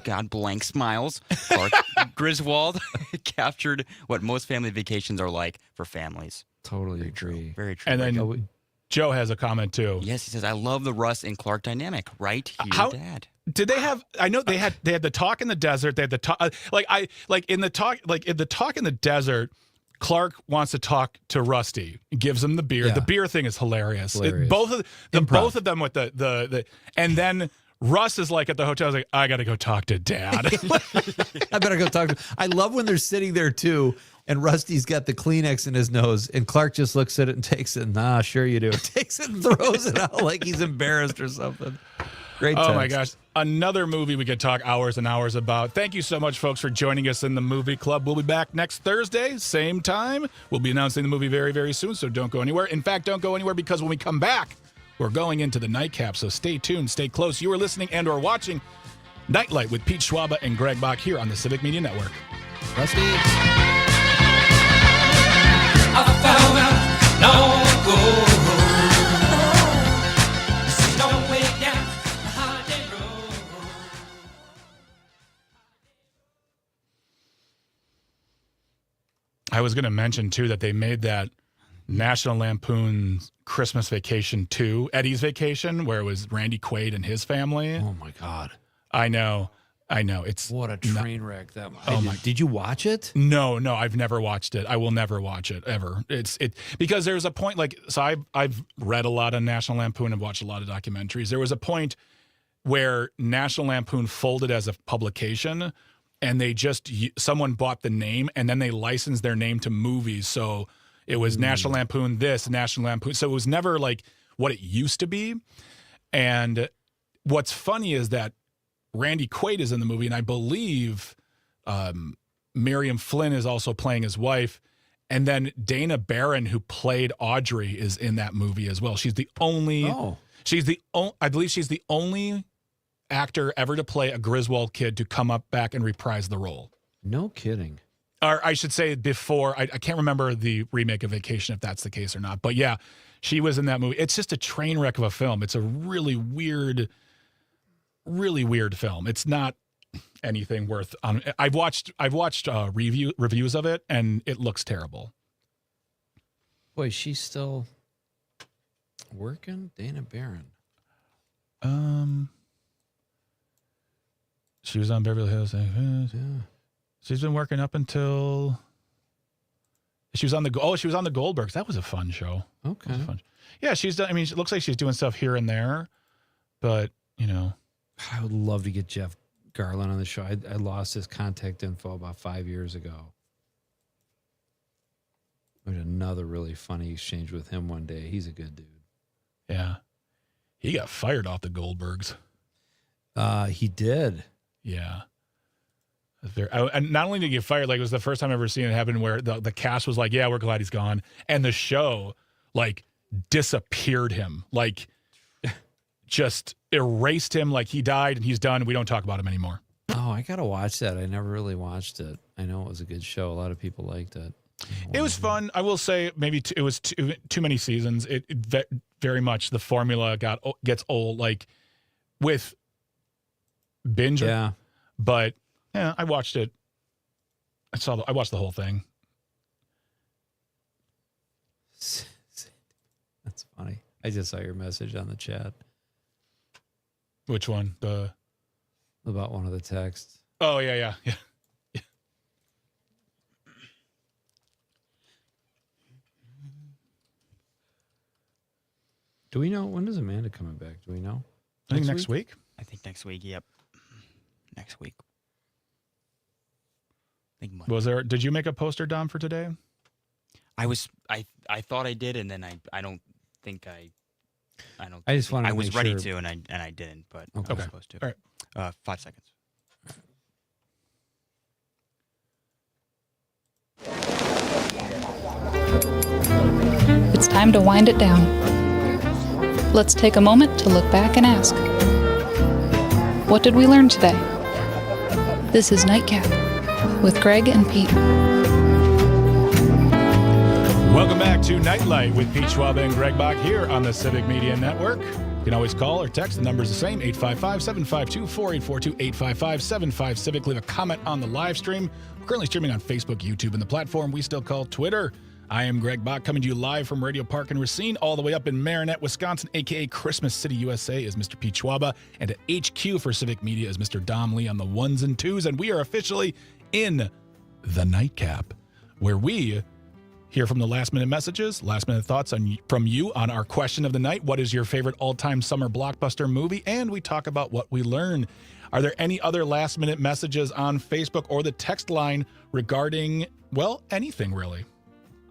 God blank smiles. Clark Griswold captured what most family vacations are like for families. Totally Very agree. True. Very true. And then Joe has a comment too. Yes, he says, I love the Russ and Clark dynamic. Right here, Dad. Did they have? I know they had the talk in the desert. They had the talk in the talk in the desert. Clark wants to talk to Rusty. He gives him the beer. Yeah. The beer thing is hilarious. Both of them with the and then Russ is like at the hotel. He's like, I got to go talk to Dad. I better go talk to him. I love when they're sitting there too, and Rusty's got the Kleenex in his nose, and Clark just looks at it and takes it. Nah, sure you do. Takes it and throws it out like he's embarrassed or something. Great text. Oh my gosh. Another movie we could talk hours and hours about. Thank you so much, folks, for joining us in the movie club. We'll be back next Thursday, same time. We'll be announcing the movie very, very soon, so don't go anywhere. In fact, don't go anywhere because when we come back, we're going into the nightcap, so stay tuned, stay close. You are listening and or watching Nite Lite with Pete Schwaba and Greg Bach here on the Civic Media Network. Rusty. I found out long ago. I was going to mention, too, that they made that National Lampoon's Christmas Vacation 2, Eddie's Vacation, where it was Randy Quaid and his family. Oh, my God. I know. It's what a train wreck that was. Did you watch it? No, I've never watched it. I will never watch it, ever. It's because there's a point, I've read a lot on National Lampoon and watched a lot of documentaries. There was a point where National Lampoon folded as a publication, and someone bought the name and then they licensed their name to movies. So it was National Lampoon this, National Lampoon. So it was never like what it used to be. And what's funny is that Randy Quaid is in the movie, and I believe Miriam Flynn is also playing his wife. And then Dana Barron, who played Audrey, is in that movie as well. She's the only, I believe she's the only actor ever to play a Griswold kid to come up back and reprise the role. No kidding. Or I should say before, I can't remember the remake of Vacation if that's the case or not. But yeah, she was in that movie. It's just a train wreck of a film. It's a really weird film. It's not anything worth. I've watched reviews of it, and it looks terrible. Boy, she's still working? Dana Barron. She was on Beverly Hills. Yeah. She's been working up until she was on the Goldbergs. That was a fun show. Okay. Yeah, she's done. I mean, it looks like she's doing stuff here and there, but I would love to get Jeff Garland on the show. I lost his contact info about 5 years ago. We had another really funny exchange with him one day. He's a good dude. Yeah, he got fired off the Goldbergs. He did. Yeah. And not only did he get fired, like it was the first time I've ever seen it happen where the cast was like, yeah, we're glad he's gone. And the show like disappeared him, like just erased him, like he died and he's done. We don't talk about him anymore. Oh, I got to watch that. I never really watched it. I know it was a good show. A lot of people liked it. It was fun. I will say maybe it was too many seasons. It very much the formula gets old, like with binge. Yeah. But yeah, I watched it. I watched the whole thing. That's funny. I just saw your message on the chat. Which one? About one of the texts. Oh yeah. Do we know when is Amanda coming back? Do we know? I think next week. I think next week. Yep. Next week. I think Monday. Did you make a poster, Dom, for today? I thought I did, and then I don't think I don't. I just wanted. I was ready sure. to, and I didn't, but Okay. I was supposed to. All right. 5 seconds. It's time to wind it down. Let's take a moment to look back and ask, what did we learn today? This is Nightcap with Greg and Pete. Welcome back to Nite Lite with Pete Schwaba and Greg Bach here on the Civic Media Network. You can always call or text. The number's the same, 855-752-4842, 855-75-CIVIC. Leave a comment on the live stream. We're currently streaming on Facebook, YouTube, and the platform we still call Twitter. I am Greg Bach, coming to you live from Radio Park and Racine, all the way up in Marinette, Wisconsin, a.k.a. Christmas City, USA, is Mr. Pete Schwaba. And at HQ for Civic Media is Mr. Dom Lee on the ones and twos. And we are officially in the Nightcap, where we hear from the last-minute messages, last-minute thoughts from you on our question of the night. What is your favorite all-time summer blockbuster movie? And we talk about what we learned. Are there any other last-minute messages on Facebook or the text line regarding, well, anything really?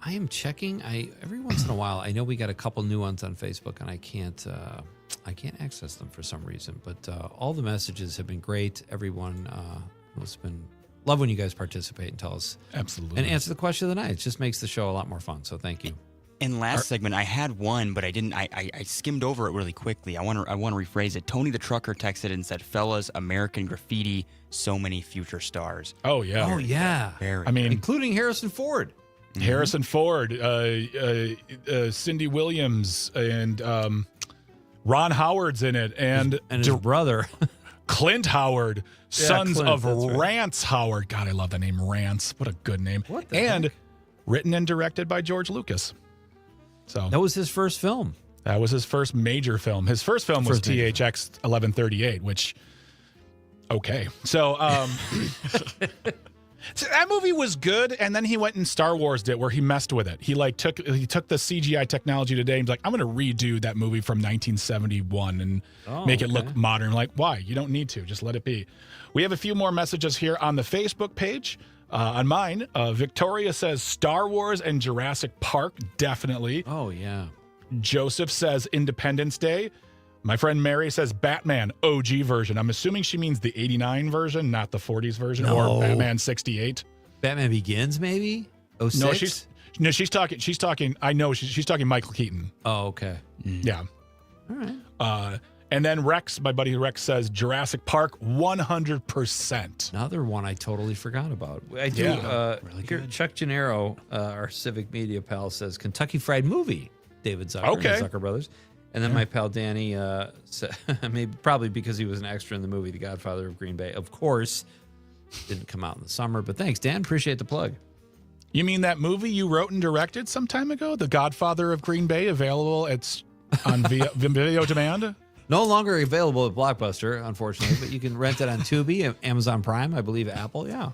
I am checking. Every once in a while, I know we got a couple new ones on Facebook, and I can't access them for some reason. But all the messages have been great. Everyone has been love when you guys participate and tell us absolutely and answer the question of the night. It just makes the show a lot more fun. So thank you. In last segment, I had one, but I didn't. I skimmed over it really quickly. I want to rephrase it. Tony the Trucker texted and said, "Fellas, American Graffiti, so many future stars." Oh yeah. Oh yeah. I mean, including Harrison Ford. Harrison Ford, Cindy Williams, and Ron Howard's in it, and his brother, Clint Howard, sons Clint, of right. Rance Howard. God, I love the name Rance. What a good name. What the and heck? Written and directed by George Lucas. So that was his first film. That was his first major film. His first film was THX 1138, which, okay. So, so that movie was good, and then he went and Star Wars'd it, where he messed with it. He took the CGI technology today, and he's like, I'm going to redo that movie from 1971 and make it look modern. Like, why? You don't need to. Just let it be. We have a few more messages here on the Facebook page. On mine, Victoria says Star Wars and Jurassic Park, definitely. Oh, yeah. Joseph says Independence Day. My friend Mary says Batman OG version. I'm assuming she means the 89 version, not the 40s version, or Batman 68. Batman Begins, maybe? 06? No, she's talking. I know she's talking Michael Keaton. Oh, okay. Yeah. All right. And then Rex, my buddy Rex, says Jurassic Park 100%. Another one I totally forgot about. I do. Really good. Chuck Gennaro, our Civic Media pal, says Kentucky Fried Movie. David Zucker, and the Zucker brothers. And then my pal Danny, probably because he was an extra in the movie The Godfather of Green Bay. Of course, didn't come out in the summer. But thanks, Dan. Appreciate the plug. You mean that movie you wrote and directed some time ago, The Godfather of Green Bay, available on video demand? No longer available at Blockbuster, unfortunately, but you can rent it on Tubi, Amazon Prime, I believe, Apple. Yeah.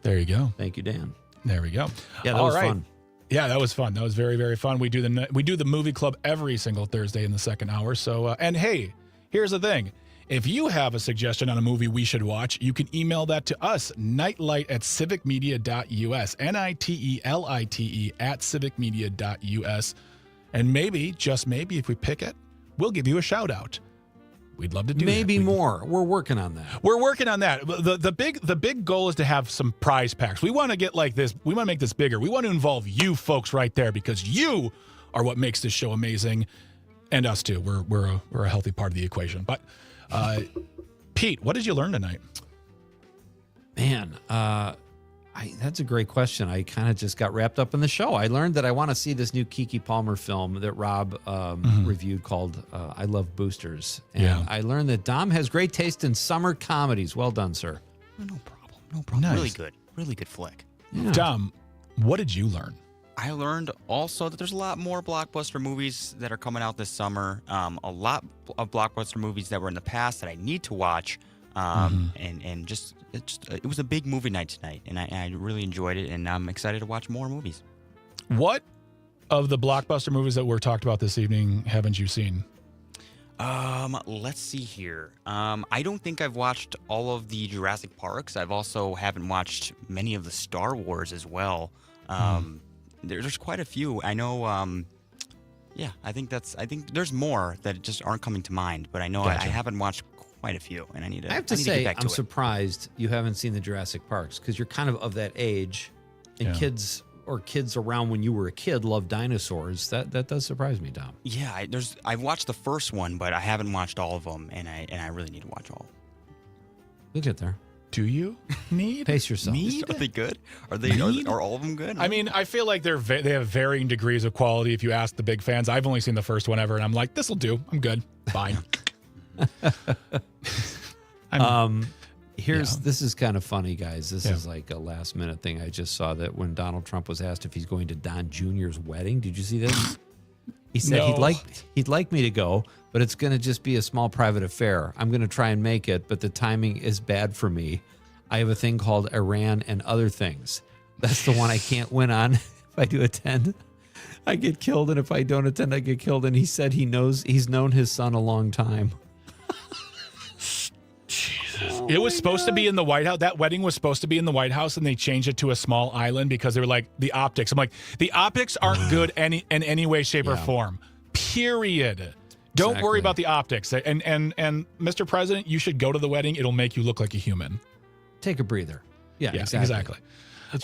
There you go. Thank you, Dan. There we go. Yeah, that was fun. Yeah, that was fun. That was very, very fun. We do the movie club every single Thursday in the second hour. So, and hey, here's the thing. If you have a suggestion on a movie we should watch, you can email that to us, nitelite@civicmedia.us, NITELITE @civicmedia.us. And maybe, just maybe, if we pick it, we'll give you a shout out. We'd love to do maybe that. more. We're working on that. We're working on that. The big goal is to have some prize packs. We want to get like this. We want to make this bigger. We want to involve you folks right there because you are what makes this show amazing, and us too. We're a healthy part of the equation. But Pete, what did you learn tonight? Man, that's a great question. I kind of just got wrapped up in the show. I learned that I want to see this new Keke Palmer film that Rob reviewed called I Love Boosters. And I learned that Dom has great taste in summer comedies. Well done, sir. No problem. Nice. Really good flick. Yeah. Dom, what did you learn? I learned also that there's a lot more blockbuster movies that are coming out this summer. A lot of blockbuster movies that were in the past that I need to watch. And just it was a big movie night tonight, and I really enjoyed it, and I'm excited to watch more movies. What of the blockbuster movies that were talked about this evening haven't you seen? Let's see here. I don't think I've watched all of the Jurassic Parks. I've also haven't watched many of the Star Wars as well. There's quite a few. I know. I think there's more that just aren't coming to mind, but I know I haven't watched quite a few, and I need to. I have to say, get back to I'm it. surprised you haven't seen the Jurassic Parks because you're kind of that age, and kids around when you were a kid loved dinosaurs. That does surprise me, Dom. Yeah, I've watched the first one, but I haven't watched all of them, and I really need to watch all. You'll get there. Do you need? Pace yourself. Are they good? Are all of them good? I mean, I feel like they have varying degrees of quality. If you ask the big fans, I've only seen the first one ever, and I'm like, this will do. I'm good. Fine. This is kind of funny, guys. This is like a last minute thing. I just saw that when Donald Trump was asked if he's going to Don Jr.'s wedding. Did you see this? He said he'd like me to go, but it's going to just be a small private affair. I'm going to try and make it, but the timing is bad for me. I have a thing called Iran and other things. That's the one I can't win on. If I do attend, I get killed, and if I don't attend, I get killed. And he said he's known his son a long time. It was supposed to be in the White House. That wedding was supposed to be in the White House, and they changed it to a small island because they were like, the optics. I'm like, the optics aren't good in any way, shape, or form. Period. Don't worry about the optics. And Mr. President, you should go to the wedding. It'll make you look like a human. Take a breather. Yeah, exactly.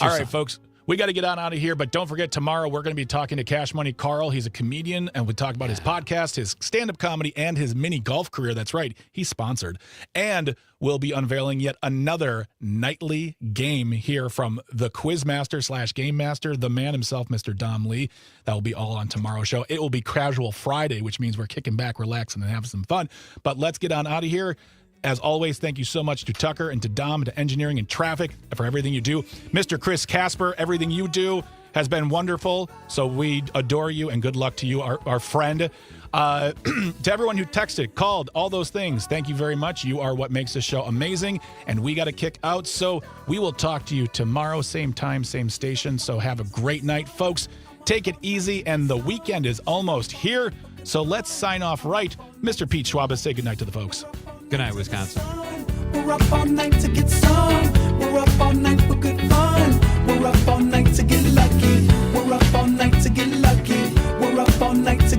All right, folks. We got to get on out of here, but don't forget, tomorrow we're going to be talking to Cash Money Carl. He's a comedian, and we talk about his podcast, his stand-up comedy, and his mini golf career. That's right. He's sponsored. And we'll be unveiling yet another nightly game here from the Quizmaster / Game Master, the man himself, Mr. Dom Lee. That will be all on tomorrow's show. It will be Casual Friday, which means we're kicking back, relaxing, and having some fun. But let's get on out of here. As always, thank you so much to Tucker and to Dom and to Engineering and Traffic for everything you do. Mr. Chris Casper, everything you do has been wonderful. So we adore you and good luck to you, our friend. To everyone who texted, called, all those things, thank you very much. You are what makes this show amazing, and we got to kick out. So we will talk to you tomorrow, same time, same station. So have a great night, folks. Take it easy, and the weekend is almost here. So let's sign off right. Mr. Pete Schwaba, say goodnight to the folks. Good night, Wisconsin. We're up all night to get some. We're up all night for good fun. We're up all night to get lucky. We're up all night to get lucky. We're up all night to